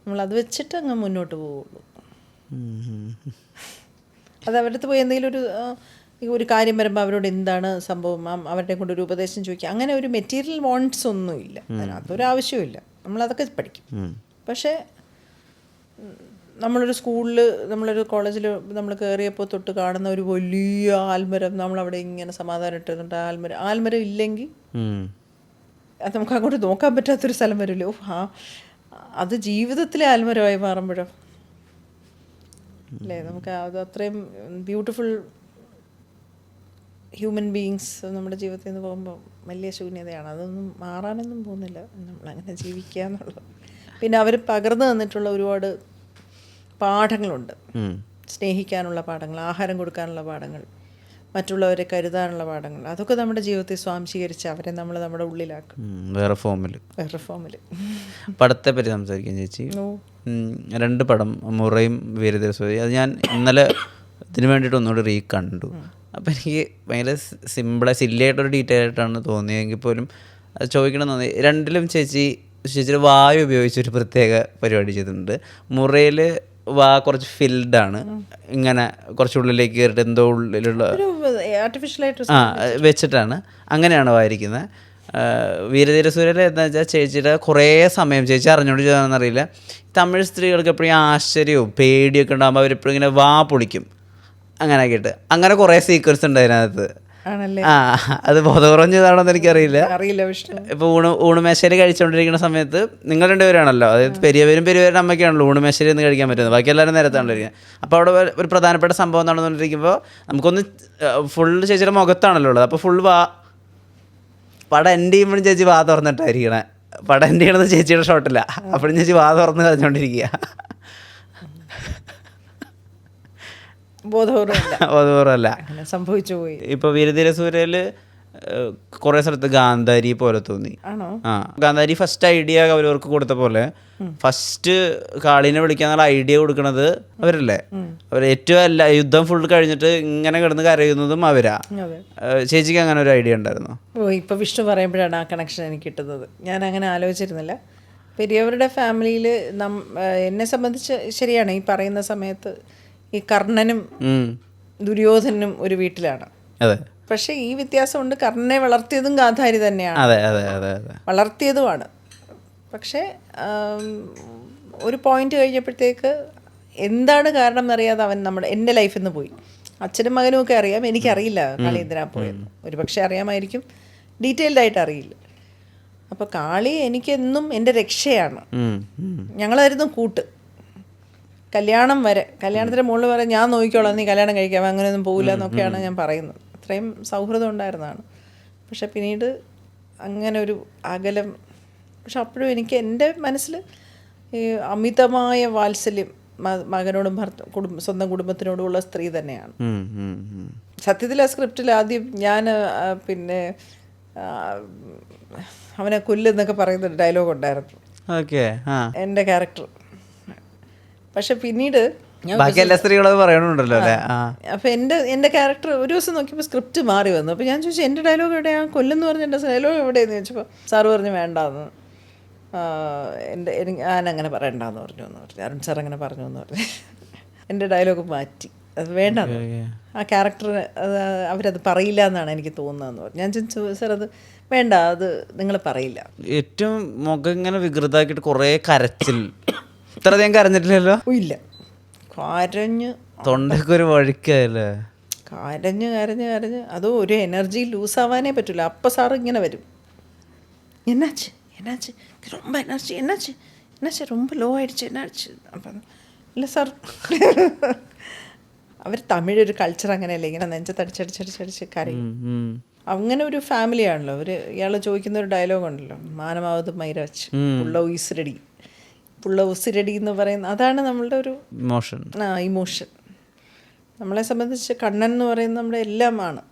നമ്മളത് വെച്ചിട്ട് അങ്ങ് മുന്നോട്ട് പോവുള്ളൂ. അത് അവരുടെ അടുത്ത് പോയി എന്തെങ്കിലും ഒരു കാര്യം വരുമ്പോൾ അവരോട് എന്താണ് സംഭവം, അവരുടെ കൊണ്ട് ഒരു ഉപദേശം ചോദിക്കുക, അങ്ങനെ ഒരു മെറ്റീരിയൽ വാണ്ട്സ് ഒന്നുമില്ല, അതിനകത്തൊരാവശ്യമില്ല. നമ്മളതൊക്കെ പഠിക്കും. പക്ഷേ നമ്മളൊരു സ്കൂളിൽ, നമ്മളൊരു കോളേജിൽ നമ്മൾ കയറിയപ്പോൾ തൊട്ട് കാണുന്ന ഒരു വലിയ ആൽമരം, നമ്മളവിടെ ഇങ്ങനെ സമാധാനം ഇട്ടിരുന്നുണ്ട്. ആൽമരം ഇല്ലെങ്കിൽ അത് നമുക്ക് അങ്ങോട്ട് നോക്കാൻ പറ്റാത്തൊരു സ്ഥലം വരുമല്ലോ. അത് ജീവിതത്തിലെ ആൽമരമായി മാറുമ്പോഴോ അല്ലേ, നമുക്ക് അത് അത്രയും ബ്യൂട്ടിഫുൾ ഹ്യൂമൻ ബീയിങ്സ് നമ്മുടെ ജീവിതത്തിൽ നിന്ന് പോകുമ്പോൾ വലിയ ശൂന്യതയാണ്. അതൊന്നും മാറാനൊന്നും പോകുന്നില്ല, നമ്മളങ്ങനെ ജീവിക്കുക എന്നുള്ളത്. പിന്നെ അവർ പകർന്നു തന്നിട്ടുള്ള ഒരുപാട് പാഠങ്ങളുണ്ട്. സ്നേഹിക്കാനുള്ള പാഠങ്ങൾ, ആഹാരം കൊടുക്കാനുള്ള പാഠങ്ങൾ, മറ്റുള്ളവരെ കരുതാനുള്ള പാഠങ്ങൾ, അതൊക്കെ നമ്മുടെ ജീവിതത്തിൽ സ്വാംശീകരിച്ച് അവരെ നമ്മൾ നമ്മുടെ ഉള്ളിലാക്കും വേറെ ഫോമിൽ. പടത്തെ പറ്റി സംസാരിക്കാൻ ചേച്ചി, 2 പടം, മുറയും വീരദേശവും, അത് ഞാൻ ഇന്നലെ ഇതിന് വേണ്ടിയിട്ട് ഒന്നുകൂടി കണ്ടു. അപ്പോൾ എനിക്ക് ഭയങ്കര സില്ലിയായിട്ടൊരു ഡീറ്റെയിൽ ആയിട്ടാണ് തോന്നിയെങ്കിൽ പോലും അത് ചോദിക്കണം തോന്നി. 2ലും ചേച്ചിയുടെ വായു ഉപയോഗിച്ചൊരു പ്രത്യേക പരിപാടി ചെയ്തിട്ടുണ്ട്. മുറയിൽ കുറച്ച് ഫിൽഡാണ്, ഇങ്ങനെ കുറച്ചുള്ളിലേക്ക് കയറിയിട്ട് എന്തോ ഉള്ളിലുള്ള ആർട്ടിഫിഷ്യലായിട്ട് വെച്ചിട്ടാണ്, അങ്ങനെയാണ് വായിരിക്കുന്നത്. വീരധീരസൂര്യയിൽ എന്താ വെച്ചാൽ ചേച്ചിയുടെ കുറേ സമയം, ചേച്ചി അറിഞ്ഞുകൊണ്ട് ചെയ്താണെന്നറിയില്ല, തമിഴ് സ്ത്രീകൾക്ക് എപ്പോഴും ആശ്ചര്യവും പേടിയൊക്കെ ഉണ്ടാകുമ്പോൾ അവരെപ്പോഴും ഇങ്ങനെ വാ പൊളിക്കും, അങ്ങനെ ആക്കിയിട്ട്. അങ്ങനെ കുറേ സീക്വൻസ് ഉണ്ട് അതിനകത്ത്. അത് ബോധപൂർവം ചെയ്താണോന്ന് എനിക്കറിയില്ല. ഇപ്പോൾ ഊണുമേശയിൽ കഴിച്ചുകൊണ്ടിരിക്കുന്ന സമയത്ത് നിങ്ങൾ 2 പേരാണല്ലോ, അതായത് പെരിയവരുടെ അമ്മയ്ക്കാണല്ലോ ഊണുമേശയിൽ നിന്ന് കഴിക്കാൻ പറ്റുന്നത്, ബാക്കി എല്ലാവരും നേരത്താണല്ലോ ഇരിക്കുന്നത്. അപ്പോൾ അവിടെ ഒരു പ്രധാനപ്പെട്ട സംഭവം നടന്നുകൊണ്ടിരിക്കുമ്പോൾ നമുക്കൊന്ന് ഫുള്ള് ചേച്ചിയുടെ മുഖത്താണല്ലോ ഉള്ളത്. അപ്പോൾ ഫുൾ പടം എൻ്റെ ചെയ്യുമ്പോഴും ചേച്ചി വാ തുറന്നിട്ടായിരിക്കണേ. പടം എൻ്റെ ചെയ്യണത് ചേച്ചിയുടെ ഷോട്ടില്ല, അപ്പോഴും ചേച്ചി വാ തുറന്ന് കളഞ്ഞുകൊണ്ടിരിക്കുക. ബോധപൂർവമല്ല, സംഭവിച്ചു പോയി. ഇപ്പോൾ വീരധീരസൂര്യയിൽ കുറേ സ്ഥലത്ത് ഗാന്ധാരി പോലെ തോന്നി. ഗാന്ധാരി ഫസ്റ്റ് ഐഡിയ അവരവർക്ക് കൊടുത്ത പോലെ ഫസ്റ്റ് കാളിനെ വിളിക്കാന്നുള്ള ഐഡിയ കൊടുക്കണത് അവരല്ലേ. അവർ ഏറ്റവും യുദ്ധം ഫുൾ കഴിഞ്ഞിട്ട് ഇങ്ങനെ കിടന്ന് കരയുന്നതും അവരാ. ചേച്ചിക്ക് അങ്ങനെ ഒരു ഐഡിയ ഉണ്ടായിരുന്നു? ഇപ്പൊ വിഷ്ണു പറയുമ്പോഴാണ് ആ കണക്ഷൻ എനിക്ക് കിട്ടുന്നത്. ഞാൻ അങ്ങനെ ആലോചിച്ചിരുന്നില്ല. പെരിയവരുടെ ഫാമിലിയിൽ എന്നെ സംബന്ധിച്ച് ശരിയാണ് ഈ പറയുന്ന സമയത്ത് ഈ കർണനും ദുര്യോധനും ഒരു വീട്ടിലാണ്. പക്ഷെ ഈ വ്യത്യാസമുണ്ട്, കർണനെ വളർത്തിയതും ഗാന്ധാരി തന്നെയാണ്, വളർത്തിയതുമാണ്. പക്ഷേ ഒരു പോയിന്റ് കഴിഞ്ഞപ്പോഴത്തേക്ക് എന്താണ് കാരണം എന്നറിയാതെ അവൻ എൻ്റെ ലൈഫിൽ നിന്ന് പോയി. അച്ഛനും മകനും ഒക്കെ അറിയാം, എനിക്കറിയില്ല കാളി എന്തിനാ പോയെന്ന്. ഒരു പക്ഷേ അറിയാമായിരിക്കും, ഡീറ്റെയിൽഡ് ആയിട്ട് അറിയില്ല. അപ്പോൾ കാളി എനിക്കെന്നും എൻ്റെ രക്ഷയാണ്. ഞങ്ങളായിരുന്നു കൂട്ട് കല്യാണം വരെ. കല്യാണത്തിൻ്റെ മുകളിൽ വരെ ഞാൻ നോക്കിക്കോളാം, നീ കല്യാണം കഴിക്കാം, അങ്ങനെയൊന്നും പോകില്ല എന്നൊക്കെയാണ് ഞാൻ പറയുന്നത്. അത്രയും സൗഹൃദം ഉണ്ടായിരുന്നതാണ്. പക്ഷെ പിന്നീട് അങ്ങനെ ഒരു അകലം. പക്ഷെ അപ്പോഴും എനിക്ക് എൻ്റെ മനസ്സിൽ ഈ അമിതമായ വാത്സല്യം മകനോടും സ്വന്തം കുടുംബത്തിനോടുമുള്ള സ്ത്രീ തന്നെയാണ്. സത്യത്തിൽ ആ സ്ക്രിപ്റ്റിൽ ആദ്യം ഞാൻ പിന്നെ അവനെ കൊല്ലുന്നൊക്കെ പറയുന്ന ഡയലോഗ് ഉണ്ടായിരുന്നു എൻ്റെ ക്യാരക്ടർ. പക്ഷെ പിന്നീട് ബാക്കി എല്ലാ സ്ത്രീകളും അത് പറയണുണ്ടല്ലോ അല്ലേ? ആ അപ്പോൾ എൻ്റെ ക്യാരക്ടർ ഒരു ദിവസം നോക്കിയപ്പോൾ സ്ക്രിപ്റ്റ് മാറി വന്നു. അപ്പോൾ ഞാൻ ചോദിച്ചു എൻ്റെ ഡയലോഗ് എവിടെയാണ്, കൊല്ലെന്ന് പറഞ്ഞ എൻ്റെ ഡയലോഗ് എവിടെയെന്ന് ചോദിച്ചപ്പോൾ സാറ് പറഞ്ഞു വേണ്ടാന്ന്, ഞാനങ്ങനെ പറയണ്ടെന്ന് പറഞ്ഞു എന്ന് പറഞ്ഞു, അരുൺ സാർ അങ്ങനെ പറഞ്ഞു എന്ന് പറഞ്ഞു. എൻ്റെ ഡയലോഗ് മാറ്റി, അത് വേണ്ട, ആ ക്യാരക്ടർ അവരത് പറയില്ല എന്നാണ് എനിക്ക് തോന്നുന്നതെന്ന് പറഞ്ഞു. ഞാൻ ചോദിച്ചു സാർ അത് വേണ്ട, അത് നിങ്ങൾ പറയില്ല. ഏറ്റവും മുഖം ഇങ്ങനെ വികൃതാക്കിയിട്ട് കുറേ കരച്ചിൽ, ഇത്രയധികം കരഞ്ഞിട്ടില്ലല്ലോ? ഇല്ല, കരഞ്ഞ് തൊണ്ടയ്ക്ക് ഒരു വഴിക്കല്ലേ, കരഞ്ഞ് കരഞ്ഞ് കരഞ്ഞ് അതും ഒരു എനർജി ലൂസാവാനേ പറ്റില്ല. അപ്പം സാറ് ഇങ്ങനെ വരും, എന്നാച്ച് എന്നാച്ച് ரொம்ப എനർജി എന്നാച്ച് എന്നാച്ച് ரொம்ப ലോ ആയിடுச்சு എന്നാച്ച്. അപ്പം ഇല്ല സാർ, അവർ തമിഴൊരു കൾച്ചർ അങ്ങനെയല്ലേ, ഇങ്ങനെ നെഞ്ചത്തടിച്ചടിച്ചടിച്ചടിച്ച് കരയും. അങ്ങനെ ഒരു ഫാമിലിയാണല്ലോ അവർ. ഇയാൾ ചോദിക്കുന്ന ഒരു ഡയലോഗ് ഉണ്ടല്ലോ, മാനമാവത് മൈര വച്ച് പുള്ള ഉയിസിരടി, പുള്ള ഉസിരടി എന്ന് പറയുന്ന അതാണ് നമ്മളുടെ ഒരു ഇമോഷൻ. ഇമോഷൻ. നമ്മളെ സംബന്ധിച്ച് കണ്ണൻ എന്ന് പറയുന്നത് നമ്മുടെ എല്ലാമാണ്.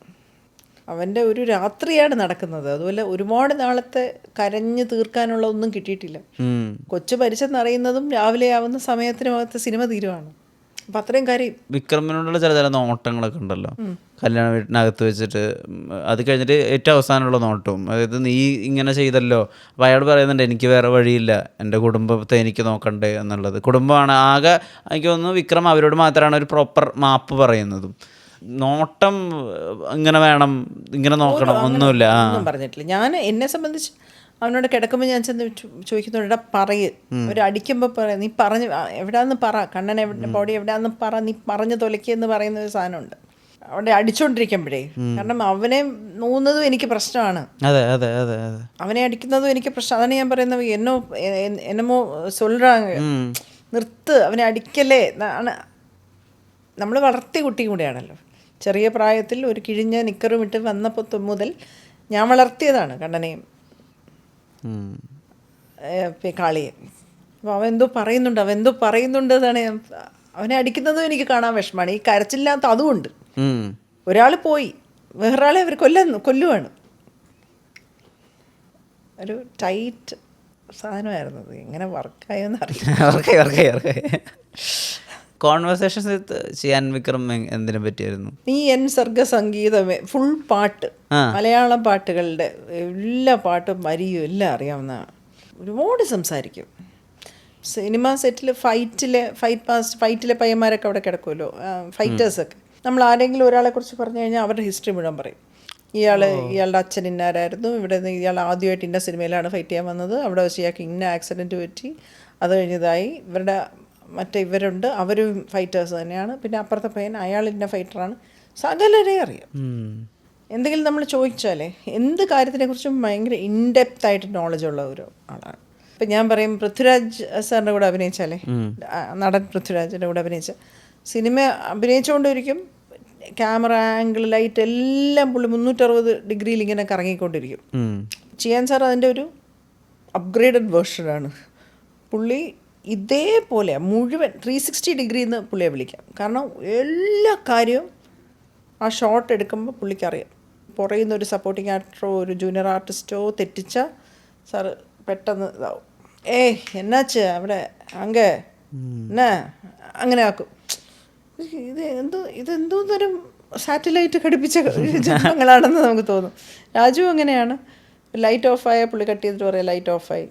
അവൻ്റെ ഒരു രാത്രിയാണ് നടക്കുന്നത്. അതുപോലെ ഒരുപാട് നാളത്തെ കരഞ്ഞു തീർക്കാനുള്ള ഒന്നും കിട്ടിയിട്ടില്ല. കൊച്ചു മരിച്ചെന്നറിയുന്നതും രാവിലെ ആവുന്ന സമയത്തിനകത്ത് സിനിമ തീരുവാണ്. അപ്പം അത്രയും കാര്യം. വിക്രമിനോടുള്ള ചില നോട്ടങ്ങളൊക്കെ ഉണ്ടല്ലോ, കല്യാണ വീട്ടിനകത്ത് വെച്ചിട്ട്. അത് കഴിഞ്ഞിട്ട് ഏറ്റവും അവസാനമുള്ള നോട്ടവും, അതായത് നീ ഇങ്ങനെ ചെയ്തല്ലോ. അപ്പോൾ അയാൾ പറയുന്നുണ്ട് എനിക്ക് വേറെ വഴിയില്ല, എൻ്റെ കുടുംബത്തെ എനിക്ക് നോക്കണ്ടേ എന്നുള്ളത്. കുടുംബമാണ് ആകെ, എനിക്ക് തോന്നുന്നു വിക്രം അവരോട് മാത്രമാണ് ഒരു പ്രോപ്പർ മാപ്പ് പറയുന്നതും. നോട്ടം ഇങ്ങനെ വേണം, ഇങ്ങനെ നോക്കണം, ഒന്നുമില്ല, ഒന്നും പറഞ്ഞിട്ടില്ല. ഞാൻ എന്നെ സംബന്ധിച്ച് അവനോട് കിടക്കുമ്പോൾ ഞാൻ ചെന്ന് ചോദിക്കുന്നുണ്ട്, പറയ്, ഒരു അടിക്കുമ്പോൾ പറയാം, നീ പറഞ്ഞ് എവിടെയാന്ന് പറ, കണ്ണൻ എവിടെ ബോഡി എവിടെയാന്ന് പറ, നീ പറഞ്ഞു തൊലയ്ക്കെന്ന് പറയുന്ന ഒരു സാധനമുണ്ട് അവിടെ അടിച്ചോണ്ടിരിക്കുമ്പോഴേ. കാരണം അവനെ നോക്കുന്നതും എനിക്ക് പ്രശ്നമാണ്, അവനെ അടിക്കുന്നതും എനിക്ക് പ്രശ്നം. അതാണ് ഞാൻ പറയുന്നത്, എന്നമോ സൊല്ലുറാങ്ക, നിർത്ത്, അവനെ അടിക്കല്ലേ എന്നാണ്. നമ്മൾ വളർത്തിയ കുട്ടിയും കൂടെയാണല്ലോ. ചെറിയ പ്രായത്തിൽ ഒരു കിഴിഞ്ഞ നിക്കറും ഇട്ട് വന്നപ്പോൾ മുതൽ ഞാൻ വളർത്തിയതാണ് കണ്ണനെയും കാളിയെ. അപ്പോൾ അവൻ എന്തോ പറയുന്നുണ്ട് എന്നാണ് ഞാൻ. അവനെ അടിക്കുന്നതും എനിക്ക് കാണാൻ വിഷമമാണ്. ഈ കരച്ചില്ലാത്ത അതുകൊണ്ട് ഒരാൾ പോയി, വേറൊരാളെ അവർ കൊല്ലുവാണ്. ഒരു ടൈറ്റ് സാധനമായിരുന്നു അത്. എങ്ങനെ വർക്കായെന്ന് അറിയാം. കോൺവെർസേഷൻസ് ചെയ്യാൻ വിക്രം എന്തിനെ പറ്റിയായിരുന്നു? നീ എൻ സർഗ സംഗീതമേ, ഫുൾ പാട്ട്, മലയാളം പാട്ടുകളുടെ എല്ലാ പാട്ടും വരിയും എല്ലാം അറിയാവുന്നതാണ്. ഒരുപാട് സംസാരിക്കും. സിനിമ സെറ്റിൽ ഫൈറ്റിലെ പയ്യന്മാരൊക്കെ അവിടെ കിടക്കുമല്ലോ, ഫൈറ്റേഴ്സൊക്കെ. നമ്മൾ ആരെങ്കിലും ഒരാളെ കുറിച്ച് പറഞ്ഞു കഴിഞ്ഞാൽ അവരുടെ ഹിസ്റ്ററി മുഴുവൻ പറയും. ഇയാളുടെ അച്ഛൻ ഇന്നാരായിരുന്നു, ഇവിടെ നിന്ന് ഇയാൾ ആദ്യമായിട്ട് ഇന്ന സിനിമയിലാണ് ഫൈറ്റ് ചെയ്യാൻ വന്നത്, അവിടെ വെച്ച് ഇയാൾക്ക് ഇന്ന ആക്സിഡൻറ്റ് പറ്റി, അത് കഴിഞ്ഞതായി ഇവരുടെ ഇവരുണ്ട്, അവരും ഫൈറ്റേഴ്സ് തന്നെയാണ്. പിന്നെ അപ്പുറത്തെ പയ്യൻ അയാൾ ഇന്ന ഫൈറ്ററാണ്. സകലരെ അറിയാം. എന്തെങ്കിലും നമ്മൾ ചോദിച്ചാലേ എന്ത് കാര്യത്തിനെക്കുറിച്ചും ഭയങ്കര ഇൻഡെപ്തായിട്ട് നോളജുള്ള ഒരു ആളാണ്. ഇപ്പം ഞാൻ പറയും, പൃഥ്വിരാജ് സാറിൻ്റെ കൂടെ അഭിനയിച്ചാലേ, നടൻ പൃഥ്വിരാജിൻ്റെ കൂടെ അഭിനയിച്ച സിനിമ അഭിനയിച്ചുകൊണ്ടിരിക്കും, ക്യാമറ ആംഗിൾ ലൈറ്റ് എല്ലാം പുള്ളി 360 ഡിഗ്രിയിൽ ഇങ്ങനെ കറങ്ങിക്കൊണ്ടിരിക്കും. ചെയ്യാൻ സാർ അതിൻ്റെ ഒരു അപ്ഗ്രേഡഡ് വേർഷനാണ്. പുള്ളി ഇതേപോലെ മുഴുവൻ 360 ഡിഗ്രിന്ന് പുള്ളിയെ വിളിക്കാം. കാരണം എല്ലാ കാര്യവും ആ ഷോട്ട് എടുക്കുമ്പോൾ പുള്ളിക്കറിയാം. പുറകിൽ നിന്ന് ഒരു സപ്പോർട്ടിങ് ആക്ടറോ ഒരു ജൂനിയർ ആർട്ടിസ്റ്റോ തെറ്റിച്ചാൽ സാറ് പെട്ടെന്ന് ഇതാവും. എന്നാച്ച് അവിടെ അങ്ങേ എന്നാ അങ്ങനെ ആക്കും. ഇതെന്തോ തരം സാറ്റലൈറ്റ് ഘടിപ്പിച്ച ജന്മങ്ങളാണെന്ന് നമുക്ക് തോന്നും. രാജു അങ്ങനെയാണ്. ലൈറ്റ് ഓഫായ പുള്ളി കട്ട് ചെയ്തിട്ട് പറയാം ലൈറ്റ് ഓഫായി,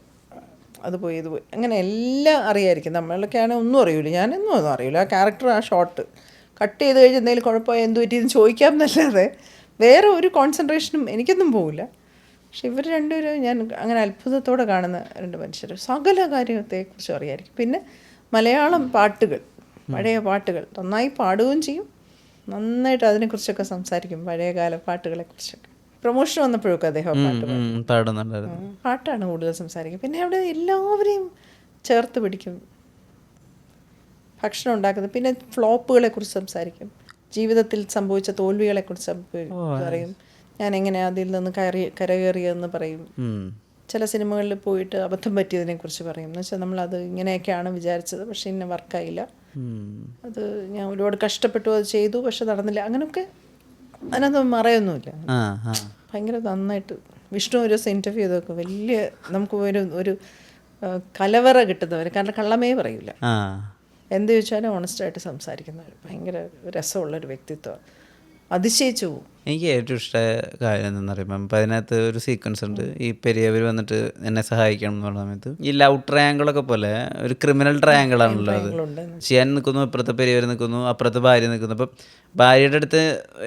അത് പോയി ഇത് പോയി, അങ്ങനെ എല്ലാം അറിയാമായിരിക്കും. നമ്മളൊക്കെയാണ് ഒന്നും അറിയില്ല, ഞാനൊന്നും അറിയില്ല. ആ ക്യാരക്ടർ ആ ഷോട്ട് കട്ട് ചെയ്ത് കഴിഞ്ഞ് എന്തെങ്കിലും കുഴപ്പമായി എന്ത് പറ്റിയെന്ന് ചോദിക്കാം എന്നല്ലാതെ വേറെ ഒരു കോൺസെൻട്രേഷനും എനിക്കൊന്നും പോകില്ല. പക്ഷെ ഇവർ രണ്ടുപേരും ഞാൻ അങ്ങനെ അത്ഭുതത്തോടെ കാണുന്ന രണ്ട് മനുഷ്യർ. സകല കാര്യത്തെക്കുറിച്ചും അറിയാമായിരിക്കും. പിന്നെ മലയാളം പാട്ടുകൾ, പഴയ പാട്ടുകൾ നന്നായി പാടുകയും ചെയ്യും, നന്നായിട്ട് അതിനെക്കുറിച്ചൊക്കെ സംസാരിക്കും. പഴയകാല പാട്ടുകളെക്കുറിച്ചൊക്കെ പ്രൊമോഷൻ വന്നപ്പോഴൊക്കെ അദ്ദേഹം പാട്ടാണ് കൂടുതൽ സംസാരിക്കും. പിന്നെ അവിടെ എല്ലാവരെയും ചേർത്ത് പിടിക്കും. ഭക്ഷണം ഉണ്ടാക്കുന്നത്, പിന്നെ ഫ്ലോപ്പുകളെക്കുറിച്ച് സംസാരിക്കും, ജീവിതത്തിൽ സംഭവിച്ച തോൽവികളെക്കുറിച്ച് പറയും, ഞാൻ എങ്ങനെ അതിൽ നിന്ന് കരകയറിയെന്ന് പറയും. ചില സിനിമകളിൽ പോയിട്ട് അബദ്ധം പറ്റിയതിനെക്കുറിച്ച് പറയും. എന്ന് വെച്ചാൽ നമ്മളത് ഇങ്ങനെയൊക്കെയാണ് വിചാരിച്ചത്, പക്ഷെ ഇന്ന വർക്കായില്ല, അത് ഞാൻ ഒരുപാട് കഷ്ടപ്പെട്ടു, അത് ചെയ്തു, പക്ഷെ നടന്നില്ല. അങ്ങനെയൊക്കെ അതിനകത്ത് മറയൊന്നുമില്ല. ഭയങ്കര നന്നായിട്ട് വിഷ്ണു ഒരു ദിവസം ഇൻ്റർവ്യൂ ചെയ്തൊക്കെ വലിയ നമുക്ക് ഒരു കലവറ കിട്ടുന്നവർ, കാരണം കള്ളമേ പറയില്ല. എന്ത് ചോദിച്ചാലും ഓണസ്റ്റായിട്ട് സംസാരിക്കുന്നവർ, ഭയങ്കര രസമുള്ളൊരു വ്യക്തിത്വമാണ്, അതിശയിച്ചു പോകും. എനിക്ക് ഏറ്റവും ഇഷ്ടമായ കാര്യം എന്താണെന്ന് അറിയുമ്പോൾ അപ്പം അതിനകത്ത് ഒരു സീക്വൻസ് ഉണ്ട്. ഈ പെരിയവർ വന്നിട്ട് എന്നെ സഹായിക്കണം എന്ന് പറഞ്ഞ സമയത്ത് ഈ ലവ് ട്രയാങ്കിളൊക്കെ പോലെ ഒരു ക്രിമിനൽ ട്രയാങ്കിൾ ആണല്ലോ അത്. ചെയ്യാൻ നിൽക്കുന്നു, ഇപ്പുറത്തെ പെരിയവർ നിൽക്കുന്നു, അപ്പുറത്തെ ഭാര്യ നിൽക്കുന്നു. അപ്പം ഭാര്യയുടെ അടുത്ത്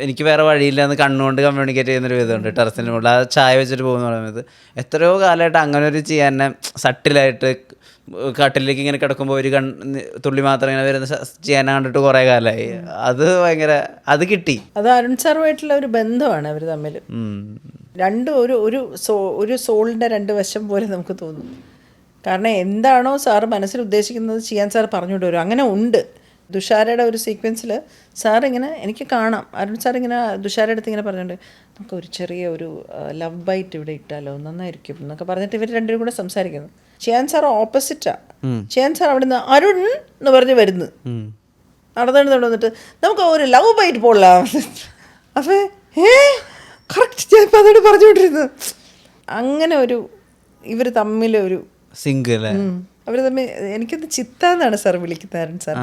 എനിക്ക് വേറെ വഴിയില്ല എന്ന് കണ്ണുകൊണ്ട് കമ്മ്യൂണിക്കേറ്റ് ചെയ്യുന്നൊരു വിധമുണ്ട് ടെറസിൻ്റെ മുകളിൽ. ആ ചായ വെച്ചിട്ട് പോകുന്ന സമയത്ത് എത്രയോ കാലമായിട്ട് അങ്ങനെ ഒരു ചെയ്യാൻ സട്ടിലായിട്ട് കാട്ടിലേക്ക് ഇങ്ങനെ കിടക്കുമ്പോൾ ഒരു തുള്ളി മാത്രം ഇങ്ങനെ വരുന്ന ചെയ്യാൻ കണ്ടിട്ട് കുറേ കാലമായി. അത് ഭയങ്കര അത് കിട്ടി. അത് അരുൺ സാറുമായിട്ടുള്ള ഒരു ബന്ധമാണ് അവർ തമ്മിൽ. രണ്ടും ഒരു സോളിൻ്റെ രണ്ട് വശം പോലെ നമുക്ക് തോന്നും. കാരണം എന്താണോ സാറ് മനസ്സിൽ ഉദ്ദേശിക്കുന്നത് ചെയ്യാൻ സാർ പറഞ്ഞുകൊണ്ട് വരും. അങ്ങനെ ഉണ്ട്. തുഷാരയുടെ ഒരു സീക്വൻസിൽ സാർ ഇങ്ങനെ എനിക്ക് കാണാം, അരുൺ സാർ ഇങ്ങനെ തുഷാരയുടെ അടുത്ത് ഇങ്ങനെ പറഞ്ഞിട്ടുണ്ട്, നമുക്ക് ഒരു ചെറിയ ഒരു ലവ് ബൈറ്റ് ഇവിടെ ഇട്ടാലോ നന്നായിരിക്കും എന്നൊക്കെ പറഞ്ഞിട്ട് ഇവർ രണ്ടുപേരും കൂടെ സംസാരിക്കുന്നു. ചെയ്യാൻ സാർ ഓപ്പോസിറ്റാണ്. ചെയ്യാൻ സാർ അവിടെ നിന്ന് അരുൺ എന്ന് പറഞ്ഞ് വരുന്നു, നടന്നിട്ട് വന്നിട്ട് നമുക്ക് ഒരു ലവ് ബൈറ്റ് പോളാം. അപ്പോൾ കറക്റ്റ് ഞാൻ ഇപ്പം അതോട് പറഞ്ഞുകൊണ്ടിരുന്നത്. അങ്ങനെ ഒരു ഇവർ തമ്മിലൊരു സിംഗ് അല്ലേ അവർ തമ്മിൽ. എനിക്കത് ചിത്ത എന്നാണ് സാർ വിളിക്കുന്നത്, അരുൺ സാർ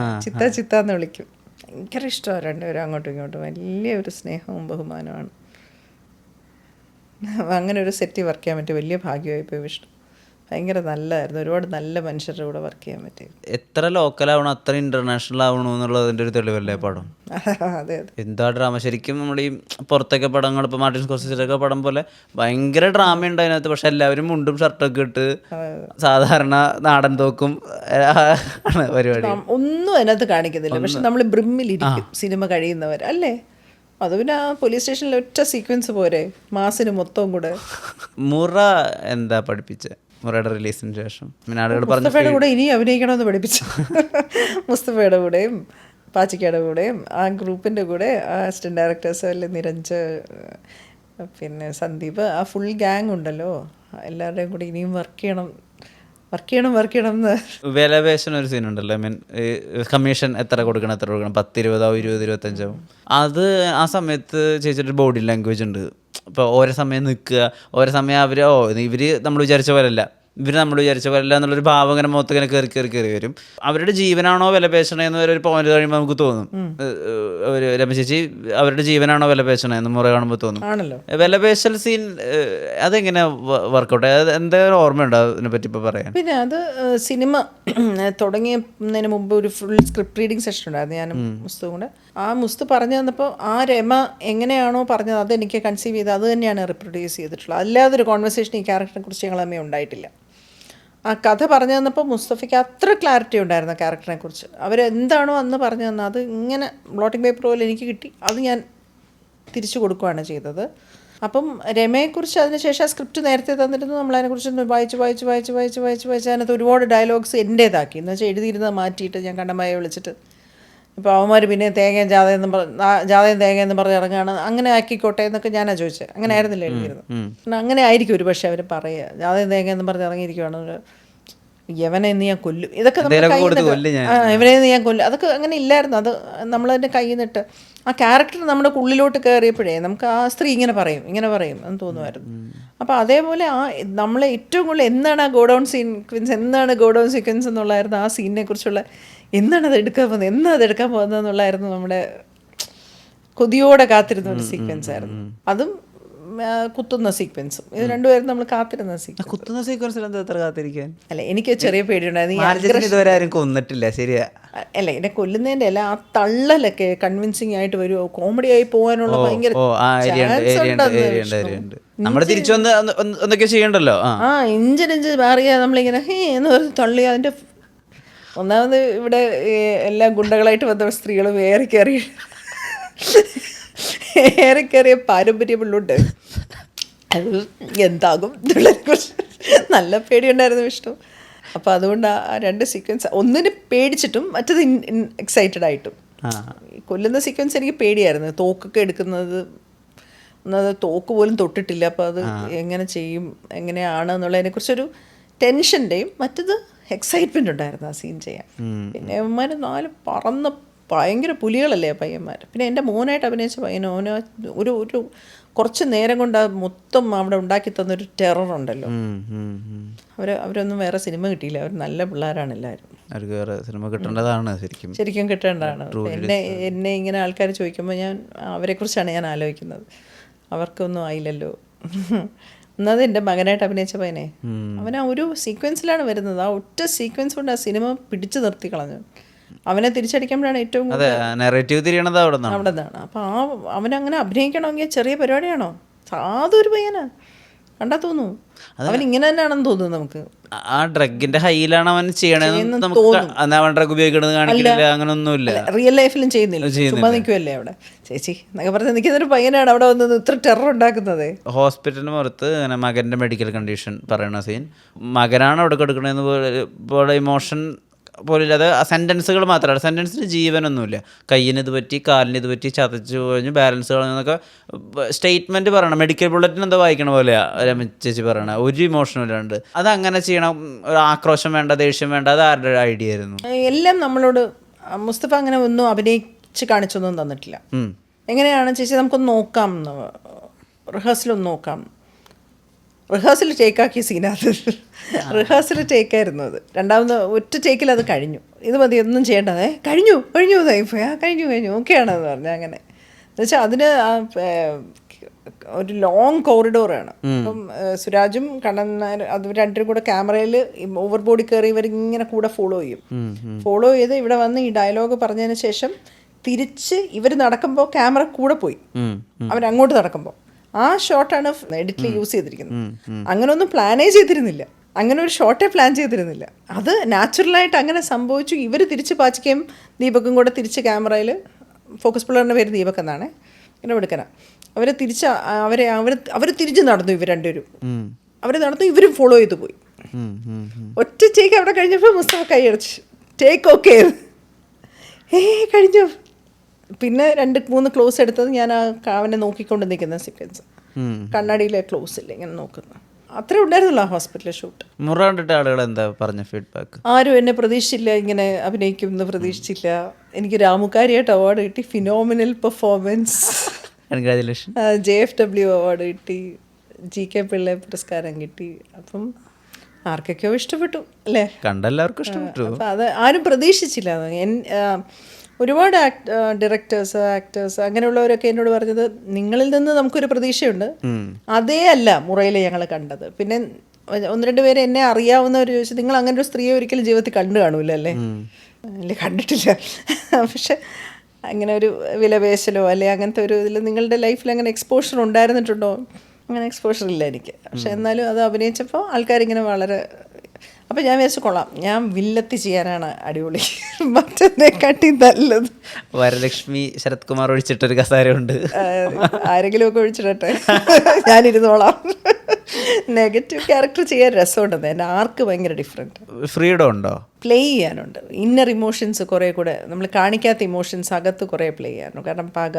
ചിത്ത എന്ന് വിളിക്കും. ഭയങ്കര ഇഷ്ടമാണ് രണ്ടുപേരും അങ്ങോട്ടും ഇങ്ങോട്ടും, വലിയ ഒരു സ്നേഹവും ബഹുമാനമാണ്. അങ്ങനെ ഒരു സെറ്റ് വർക്ക് ചെയ്യാൻ പറ്റിയ വലിയ ഭാഗ്യമായി പോയി വിഷ്ണു. ഭയങ്കര നല്ലതായിരുന്നു, ഒരുപാട് നല്ല മനുഷ്യരുടെ കൂടെ വർക്ക് ചെയ്യാൻ പറ്റി. എത്ര ലോക്കലാവണം അത്ര ഇന്റർനാഷണൽ ആവണം എന്നുള്ളതിൻ്റെ ഒരു തെളിവല്ലേ പടം. അതെ അതെ. എന്താ ഡ്രാമ ശരിക്കും. നമ്മുടെ ഈ പുറത്തൊക്കെ പടങ്ങൾ ഇപ്പോൾ മാർട്ടിൻ സ്കോർസെസിയുടെ പടം പോലെ ഭയങ്കര ഡ്രാമ ഉണ്ട് അതിനകത്ത്. പക്ഷെ എല്ലാവരും മുണ്ടും ഷർട്ടൊക്കെ ഇട്ട് സാധാരണ നാടൻ തോക്കും ആണ് പരിപാടി. ഒന്നും അതിനകത്ത് കാണിക്കുന്നില്ല. പക്ഷെ നമ്മൾ ബ്രിമ്മിലിരിക്കും സിനിമ കഴിയുന്നവർ അല്ലേ. അത് പിന്നെ ആ പോലീസ് സ്റ്റേഷനിൽ ഒറ്റ സീക്വൻസ് പോരെ മാസിന് മൊത്തവും കൂടെ. മുറ എന്താ പഠിപ്പിച്ചേ മുറയുടെ റിലീസിന് ശേഷം? മുസ്തഫയുടെ കൂടെ ഇനി അഭിനയിക്കണമെന്ന് പഠിപ്പിച്ചു. മുസ്തഫയുടെ കൂടെയും പാച്ചിക്കയുടെ കൂടെയും ആ ഗ്രൂപ്പിൻ്റെ കൂടെ അസിസ്റ്റന്റ് ഡയറക്ടേഴ്സ് അല്ലെ നിരഞ്ജ്, പിന്നെ സന്ദീപ്, ആ ഫുൾ ഗ്യാങ് ഉണ്ടല്ലോ, എല്ലാവരുടെയും കൂടെ ഇനിയും വർക്ക് ചെയ്യണം എന്ന്. വിലപേശന ഒരു സീൻ ഉണ്ടല്ലോ, ഐ മീൻ കമ്മീഷൻ എത്ര കൊടുക്കണം 10, 20, 20, 25. അത് ആ സമയത്ത് ചേച്ചിയുടെ ബോഡി ലാംഗ്വേജ് ഉണ്ട്. ഇപ്പോൾ ഓരോ സമയം നിൽക്കുക, ഓരോ സമയം ഇവർ നമ്മൾ വിചാരിച്ച പോലെയല്ല, നമ്മൾ വിചാരിച്ച പോലെയല്ല എന്നുള്ളൊരു ഭാവം ഇങ്ങനെ മുഖത്ത് ഇങ്ങനെ കയറി വരും. അവരുടെ ജീവനാണോ വിലപേശണേന്ന് ഒരു പോയിന്റ് കഴിയുമ്പോൾ നമുക്ക് തോന്നും. ഒരു രമേശ് ചേച്ചി അവരുടെ ജീവനാണോ വിലപേശണേന്ന് മുറ കാണുമ്പോൾ തോന്നും. വിലപേശൽ സീൻ അതെങ്ങനെ വർക്കൗട്ട് എന്താ ഒരു ഓർമ്മയുണ്ടോ അതിനെപ്പറ്റി ഇപ്പോൾ പറയാൻ? പിന്നെ അത് സിനിമ തുടങ്ങിയതിന് മുമ്പ് ഒരു ഫുൾ സ്ക്രിപ്റ്റ് റീഡിങ് സെഷൻ ഉണ്ടായിരുന്നു ഞാനും മുസ്തും കൂടെ. ആ മുസ്തു പറഞ്ഞു തന്നപ്പോൾ ആ രമ എങ്ങനെയാണോ പറഞ്ഞത് അതെനിക്ക് കൺസീവ് ചെയ്ത് അത് തന്നെയാണ് റിപ്രൊഡ്യൂസ് ചെയ്തിട്ടുള്ളത്. അല്ലാതൊരു കോൺവെർസേഷൻ ഈ ക്യാരക്ടറിനെ കുറിച്ച് ഞങ്ങൾ തമ്മിൽ ഉണ്ടായിട്ടില്ല. ആ കഥ പറഞ്ഞു തന്നപ്പോൾ മുസ്തഫയ്ക്ക് അത്ര ക്ലാരിറ്റി ഉണ്ടായിരുന്നു ക്യാരക്ടറിനെ കുറിച്ച്. അവരെന്താണോ അന്ന് പറഞ്ഞു തന്നത് അത് ഇങ്ങനെ ബ്ലോട്ടിംഗ് പേപ്പർ പോലെ എനിക്ക് കിട്ടി, അത് ഞാൻ തിരിച്ചു കൊടുക്കുകയാണ് ചെയ്തത്. അപ്പം രമയെക്കുറിച്ച് അതിനുശേഷം സ്ക്രിപ്റ്റ് നേരത്തെ തന്നിരുന്നു, നമ്മളതിനെക്കുറിച്ച് വായിച്ച് അതിനകത്ത് ഒരുപാട് ഡയലോഗ്സ് എൻ്റേതാക്കി. എന്ന് വെച്ചാൽ എഴുതിയിരുന്നത് മാറ്റിയിട്ട് ഞാൻ കണ്ണമ്മയെ വിളിച്ചിട്ട് ഇപ്പോൾ അവന്മാർ പിന്നെ ജാതയും തേങ്ങയെന്ന് പറഞ്ഞ് ഇറങ്ങുകയാണ്, അങ്ങനെ ആക്കിക്കോട്ടെ എന്നൊക്കെ ഞാനാണ് ചോദിച്ചത്. അങ്ങനെ ആയിരുന്നില്ല എഴുതിയിരുന്നത്. അങ്ങനെ ആയിരിക്കും ഒരു പക്ഷേ അവർ പറയുക, ജാതയും തേങ്ങയെന്ന് പറഞ്ഞ് ഇറങ്ങിയിരിക്കുകയാണ്, യവനെ ഇന്ന് ഞാൻ കൊല്ലും, ഇതൊക്കെ ഇവനെ ഇന്ന് ഞാൻ കൊല്ലും, അതൊക്കെ അങ്ങനെ ഇല്ലായിരുന്നു. അത് നമ്മളതിൻ്റെ കയ്യിൽ നിന്നിട്ട് ആ ക്യാരക്ടർ നമ്മുടെ ഉള്ളിലോട്ട് കയറിയപ്പോഴേ നമുക്ക് ആ സ്ത്രീ ഇങ്ങനെ പറയും എന്ന് തോന്നുമായിരുന്നു. അപ്പോൾ അതേപോലെ ആ നമ്മളെ ഏറ്റവും കൂടുതൽ എന്താണ് ആ ഗോഡൗൺ സീക്വൻസ് എന്നുള്ളായിരുന്നു ആ സീനിനെ കുറിച്ചുള്ള, എന്നാണ് അത് എടുക്കാൻ പോകുന്നത് എന്നുള്ളായിരുന്നു നമ്മുടെ കൊതിയോടെ കാത്തിരുന്ന ഒരു സീക്വൻസ് ആയിരുന്നു. അതും കുത്തുന്ന സീക്വൻസും, ഇത് രണ്ടുപേരും നമ്മൾ കാത്തിരുന്ന സീക്വൻസ്. കുത്തുന്ന സീക്വൻസിൽ എന്താ എത്ര കാത്തിരിക്കാൻ? അല്ല, എനിക്ക് ചെറിയ പേടിയുണ്ടായിരുന്നു. ഇതുവരെ ആരും കൊന്നിട്ടില്ല, ശരിയാ. അല്ല, എന്നെ കൊല്ലുന്നതിൻ്റെ അല്ല, ആ തള്ളലൊക്കെ കൺവിൻസിങ് ആയിട്ട് വരുമോ, കോമഡി ആയി പോകാനുള്ള ഭയങ്കര തിരിച്ചു എന്തൊക്കെ ചെയ്യണ്ടല്ലോ. ഇഞ്ച് മാറിയാ നമ്മളിങ്ങനെ എന്ന് പറഞ്ഞ് തള്ളി. അതിൻ്റെ ഒന്നാമത് ഇവിടെ എല്ലാ ഗുണ്ടകളായിട്ട് വന്ന സ്ത്രീകളും ഏറെക്കേറിയ പാരമ്പര്യമുള്ളുണ്ട്. അത് എന്താകും എന്നുള്ളതിനെക്കുറിച്ച് നല്ല പേടിയുണ്ടായിരുന്നു വിഷ്ണു. അപ്പോൾ അതുകൊണ്ട് ആ രണ്ട് സീക്വൻസ്, ഒന്നിന് പേടിച്ചിട്ടും മറ്റത് എക്സൈറ്റഡ് ആയിട്ടും. കൊല്ലുന്ന സീക്വൻസ് എനിക്ക് പേടിയായിരുന്നു. തോക്കൊക്കെ എടുക്കുന്നത്, ഒന്നത് തോക്ക് പോലും തൊട്ടിട്ടില്ല, അപ്പോൾ അത് എങ്ങനെ ചെയ്യും, എങ്ങനെയാണ് എന്നുള്ളതിനെക്കുറിച്ചൊരു ടെൻഷൻ്റെയും മറ്റത് എക്സൈറ്റ്മെൻ്റ് ഉണ്ടായിരുന്നു ആ സീൻ ചെയ്യാൻ. പിന്നെ അവന്മാർ 4 പറന്ന ഭയങ്കര പുലികളല്ലേ പയ്യന്മാർ. പിന്നെ എൻ്റെ മോനായിട്ട് അഭിനയിച്ച പയ്യനോ ഒരു കുറച്ച് നേരം കൊണ്ട് മൊത്തം അവിടെ ഉണ്ടാക്കി തന്നൊരു ടെററുണ്ടല്ലോ. അവരൊന്നും വേറെ സിനിമ കിട്ടിയില്ല. അവർ നല്ല പിള്ളേരാണ് എല്ലാവരും. അവർക്ക് വേറെ സിനിമ കിട്ടേണ്ടതാണ് ശരിക്കും കിട്ടേണ്ടതാണ്. എന്നെ ഇങ്ങനെ ആൾക്കാർ ചോദിക്കുമ്പോൾ അവരെക്കുറിച്ചാണ് ഞാൻ ആലോചിക്കുന്നത്. അവർക്കൊന്നും ആയില്ലല്ലോ. ഒന്നത് എൻ്റെ മകനായിട്ട് അഭിനയിച്ച പയ്യനെ, അവൻ ആ ഒരു സീക്വൻസിലാണ് വരുന്നത്. ആ ഒറ്റ സീക്വൻസ് കൊണ്ട് ആ സിനിമ പിടിച്ചു നിർത്തി കളഞ്ഞു. അവനെ തിരിച്ചടിക്കുമ്പോഴാണ് ഏറ്റവും അവിടെ നിന്നാണ്. അപ്പോൾ അവനങ്ങനെ അഭിനയിക്കണമെങ്കിൽ ചെറിയ പരിപാടിയാണോ? സാധൊരു പയ്യനാ, കണ്ടാ തോന്നുന്നു അവൻ ഇങ്ങനെ തന്നെയാണെന്ന് തോന്നുന്നു. നമുക്ക് ആ ഡ്രഗിന്റെ ഹൈയിലാണ് അവൻ ചെയ്യണത്. അവൻ ഡ്രഗ് ഉപയോഗിക്കണത് കാണിക്കില്ല, അങ്ങനൊന്നുമില്ല. റിയൽ ലൈഫിലും ചെയ്യുന്നില്ല, ചുമ്മാ നിൽക്കുമല്ലേ അവിടെ. ചേച്ചി എന്നൊക്കെ പറഞ്ഞ് നിൽക്കുന്നൊരു പയ്യനാണ് അവിടെ വന്നത് ഇത്ര ടെറർ ഉണ്ടാക്കുന്നത്. ഹോസ്പിറ്റലിന് പുറത്ത് ഇങ്ങനെ മകന്റെ മെഡിക്കൽ കണ്ടീഷൻ പറയണ സീൻ, മകനാണ് അവിടെ കൊടുക്കണതെന്ന് പോലെ ഇമോഷൻ പോലില്ലാതെ സെൻറ്റൻസുകൾ മാത്രമാണ്. സെൻറ്റൻസിന് ജീവനൊന്നുമില്ല. കയ്യിന് ഇത് പറ്റി, കാലിന് ഇത് പറ്റി, ചതച്ചു കഴിഞ്ഞു, ബാലൻസ് കളഞ്ഞെന്നൊക്കെ സ്റ്റേറ്റ്മെൻറ്റ് പറയണം. മെഡിക്കൽ ബുള്ളറ്റിന് എന്താ വായിക്കണ പോലെയാണ് രമ ചേച്ചി പറയണ. ഒരു ഇമോഷനും ഇല്ലാണ്ട് അതങ്ങനെ ചെയ്യണം. ഒരു ആക്രോശം വേണ്ട, ദേഷ്യം വേണ്ട. അത് ആരുടെ ഐഡിയ ആയിരുന്നു? എല്ലാം നമ്മളോട് മുസ്തഫ അങ്ങനെ ഒന്നും അഭിനയിച്ച് കാണിച്ചൊന്നും തന്നിട്ടില്ല. എങ്ങനെയാണ് ചേച്ചി നമുക്കൊന്ന് നോക്കാം, റിഹേഴ്സലൊന്ന് നോക്കാം. റിഹേഴ്സൽ ടേക്കാക്കിയ സീനത്. റിഹേഴ്സൽ ടേക്കായിരുന്നു അത്. രണ്ടാമത് ഒറ്റ ടേക്കിൽ അത് കഴിഞ്ഞു. ഇത് മതി, ഒന്നും ചെയ്യേണ്ടതേ, കഴിഞ്ഞു കഴിഞ്ഞു ഓക്കെയാണെന്ന് പറഞ്ഞു. അങ്ങനെ എന്നുവെച്ചാൽ അതിന് ഒരു ലോങ് കോറിഡോറാണ്. അപ്പം സുരാജും കണ്ണൻ അത് രണ്ടും കൂടെ ക്യാമറയിൽ ഓവർ ബോഡി കയറി ഇവരിങ്ങനെ കൂടെ ഫോളോ ചെയ്ത് ഇവിടെ വന്ന് ഈ ഡയലോഗ് പറഞ്ഞതിന് ശേഷം തിരിച്ച് ഇവർ നടക്കുമ്പോൾ ക്യാമറ കൂടെ പോയി, അവരങ്ങോട്ട് നടക്കുമ്പോൾ. ആ ഷോട്ടാണ് എഡിറ്റിൽ യൂസ് ചെയ്തിരിക്കുന്നത്. അങ്ങനെ ഒന്നും പ്ലാനേ ചെയ്തിരുന്നില്ല, അങ്ങനെ ഒരു ഷോട്ടേ പ്ലാൻ ചെയ്തിരുന്നില്ല. അത് നാച്ചുറലായിട്ട് അങ്ങനെ സംഭവിച്ചു. ഇവർ തിരിച്ച് പാച്ചിക്കയും ദീപക്കും കൂടെ തിരിച്ച് ക്യാമറയിൽ, ഫോക്കസ് പിള്ളേറിൻ്റെ പേര് ദീപക് എന്നാണ്, ഇങ്ങനെ എടുക്കണം. അവർ തിരിച്ച് അവർ തിരിച്ച് നടന്നു. ഇവർ രണ്ടുപേരും അവർ നടന്നു, ഇവരും ഫോളോ ചെയ്തു പോയി. ഒറ്റ ടേക്ക് അവിടെ കഴിഞ്ഞപ്പോൾ മുസ്തഫ കൈയടിച്ചു, ടേക്ക് ഓക്കെ കഴിഞ്ഞു. പിന്നെ 2-3 ക്ലോസ് എടുത്തത് ഞാൻ അവനെ നോക്കിക്കൊണ്ട് നിൽക്കുന്ന സീക്വൻസ്, കണ്ണാടിയിലെ ക്ലോസ് ഇല്ല ഇങ്ങനെ നോക്കുന്നു. അത്രേ ഉണ്ടായിരുന്നല്ലോ ആ ഹോസ്പിറ്റലിൽ ഷൂട്ട്. മുറ കണ്ടിട്ട് ആളുകൾ എന്താ പറഞ്ഞ ഫീഡ്ബാക്ക്? ആരും എന്നെ പ്രതീക്ഷിച്ചില്ല, ഇങ്ങനെ അഭിനയിക്കുമെന്ന് പ്രതീക്ഷിച്ചില്ല. എനിക്ക് രാമുക്കാരിയായിട്ട് അവാർഡ് കിട്ടി, phenomenal performance. Congratulation. JFW award കിട്ടി, GK പിള്ള പുരസ്കാരം കിട്ടി. അപ്പം ആർക്കൊക്കെയോ ഇഷ്ടപ്പെട്ടു അല്ലേ? കണ്ടെല്ലാവർക്കും ഇഷ്ടപ്പെട്ടു. അപ്പം അത് ആരും പ്രതീക്ഷിച്ചില്ല. ഒരുപാട് ഡയറക്ടേഴ്സ്, ആക്ടേഴ്സ് അങ്ങനെയുള്ളവരൊക്കെ എന്നോട് പറഞ്ഞത്, നിങ്ങളിൽ നിന്ന് നമുക്കൊരു പ്രതീക്ഷയുണ്ട്, അതേ അല്ല മുറയിൽ ഞങ്ങൾ കണ്ടത്. പിന്നെ 1-2 പേര് എന്നെ അറിയാവുന്നവർ ചോദിച്ചു, നിങ്ങൾ അങ്ങനെ ഒരു സ്ത്രീയെ ഒരിക്കലും ജീവിതത്തിൽ കണ്ടു കാണൂല അല്ലേ? കണ്ടിട്ടില്ല. പക്ഷെ അങ്ങനെ ഒരു വിലപേശലോ അല്ലെ അങ്ങനത്തെ ഒരു ഇതിൽ നിങ്ങളുടെ ലൈഫിൽ അങ്ങനെ എക്സ്പോഷർ ഉണ്ടായിരുന്നിട്ടുണ്ടോ? അങ്ങനെ എക്സ്പോഷർ ഇല്ല എനിക്ക്. പക്ഷെ എന്നാലും അത് അഭിനയിച്ചപ്പോൾ ആൾക്കാരിങ്ങനെ വളരെ, അപ്പം ഞാൻ വിചാരിച്ചു കൊള്ളാം, ഞാൻ വില്ലത്തി ചെയ്യാനാണ് അടിപൊളി, മറ്റേക്കാട്ടി നല്ലത്. വരലക്ഷ്മി ശരത് കുമാർ ഒഴിച്ചിട്ടൊരു കസാരമുണ്ട്, ആരെങ്കിലും ഒക്കെ ഒഴിച്ചിടട്ടെ, ഞാനിരുന്നോളാം. നെഗറ്റീവ് ക്യാരക്ടർ ചെയ്യാൻ രസമുണ്ടെന്ന്. എൻ്റെ ആർക്ക് ഭയങ്കര ഡിഫറെൻറ്റ് ഫ്രീഡം ഉണ്ടോ, പ്ലേ ചെയ്യാനുണ്ട്. ഇന്നർ ഇമോഷൻസ് കുറേ കൂടെ നമ്മൾ കാണിക്കാത്ത ഇമോഷൻസ് അകത്ത് കുറേ പ്ലേ ചെയ്യാനുണ്ട്. കാരണം പക,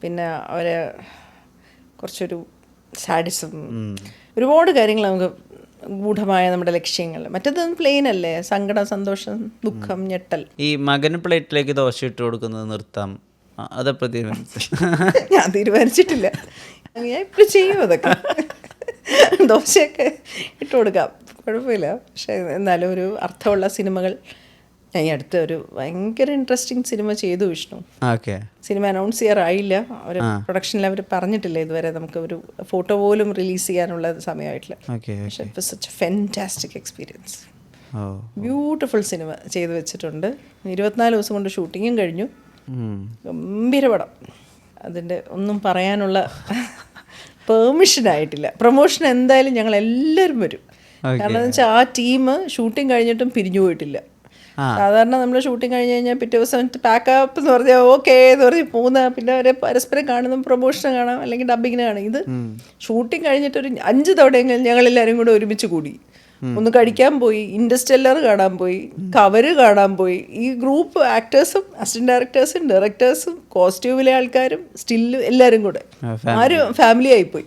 പിന്നെ അവരെ കുറച്ചൊരു സാഡിസം, ഒരുപാട് കാര്യങ്ങൾ നമുക്ക് ഗൂഢമായ നമ്മുടെ ലക്ഷ്യങ്ങൾ. മറ്റേതൊന്നും പ്ലെയിൻ അല്ലേ, സങ്കടം, സന്തോഷം, ദുഃഖം, ഞെട്ടൽ. ഈ മകന് പ്ലേറ്റിലേക്ക് ദോശ ഇട്ട് കൊടുക്കുന്നത് നിർത്താം, അതെപ്പോ തീരുമാനിച്ചു? ഞാൻ തീരുമാനിച്ചിട്ടില്ല, ഞാൻ ഇപ്പോഴും ചെയ്യും അതൊക്കെ. ദോശയൊക്കെ ഇട്ട് കൊടുക്കാം, കുഴപ്പമില്ല. പക്ഷെ എന്നാലും ഒരു അർത്ഥമുള്ള സിനിമകൾ. ഞാൻ ഈ അടുത്ത ഒരു ഭയങ്കര ഇൻട്രസ്റ്റിംഗ് സിനിമ ചെയ്തു വിഷ്ണു. സിനിമ അനൗൺസ് ചെയ്യാറായില്ല, അവർ പ്രൊഡക്ഷനിൽ അവർ പറഞ്ഞിട്ടില്ല ഇതുവരെ. നമുക്ക് ഒരു ഫോട്ടോ പോലും റിലീസ് ചെയ്യാനുള്ള സമയമായിട്ടില്ല. പക്ഷെ it was such A fantastic experience. Beautiful cinema ചെയ്തു വെച്ചിട്ടുണ്ട്. 24 ദിവസം കൊണ്ട് ഷൂട്ടിങ്ങും കഴിഞ്ഞു. ഗംഭീര പടം. അതിൻ്റെ ഒന്നും പറയാനുള്ള പെർമിഷൻ ആയിട്ടില്ല. പ്രൊമോഷൻ എന്തായാലും ഞങ്ങൾ എല്ലാവരും വരും. കാരണം എന്ന് വെച്ചാൽ ആ ടീം ഷൂട്ടിങ് കഴിഞ്ഞിട്ടും പിരിഞ്ഞു പോയിട്ടില്ല. സാധാരണ നമ്മൾ ഷൂട്ടിങ് കഴിഞ്ഞ് കഴിഞ്ഞാൽ പിറ്റേ ദിവസം പാക്കപ്പ് എന്ന് പറഞ്ഞാൽ ഓക്കെ എന്ന് പറഞ്ഞ് പോകുന്ന, പിന്നെ അവരെ പരസ്പരം കാണുന്ന, പ്രൊമോഷന് കാണാം അല്ലെങ്കിൽ ഡബിങ്ങിന് കാണാം. ഇത് ഷൂട്ടിങ് കഴിഞ്ഞിട്ടൊരു 5 തവണയെങ്കിലും ഞങ്ങളെല്ലാവരും കൂടെ ഒരുമിച്ച് കൂടി. ഒന്ന് കഴിക്കാൻ പോയി, ഇൻഡസ്റ്റെല്ലർ കാണാൻ പോയി, കവര് കാണാൻ പോയി. ഈ ഗ്രൂപ്പ് ആക്ടേഴ്സും അസിസ്റ്റന്റ് ഡയറക്ടേഴ്സും ഡയറക്ടേഴ്സും കോസ്റ്റ്യൂമിലെ ആൾക്കാരും സ്റ്റില്ലും എല്ലാവരും കൂടെ ആരും ഫാമിലി ആയിപ്പോയി.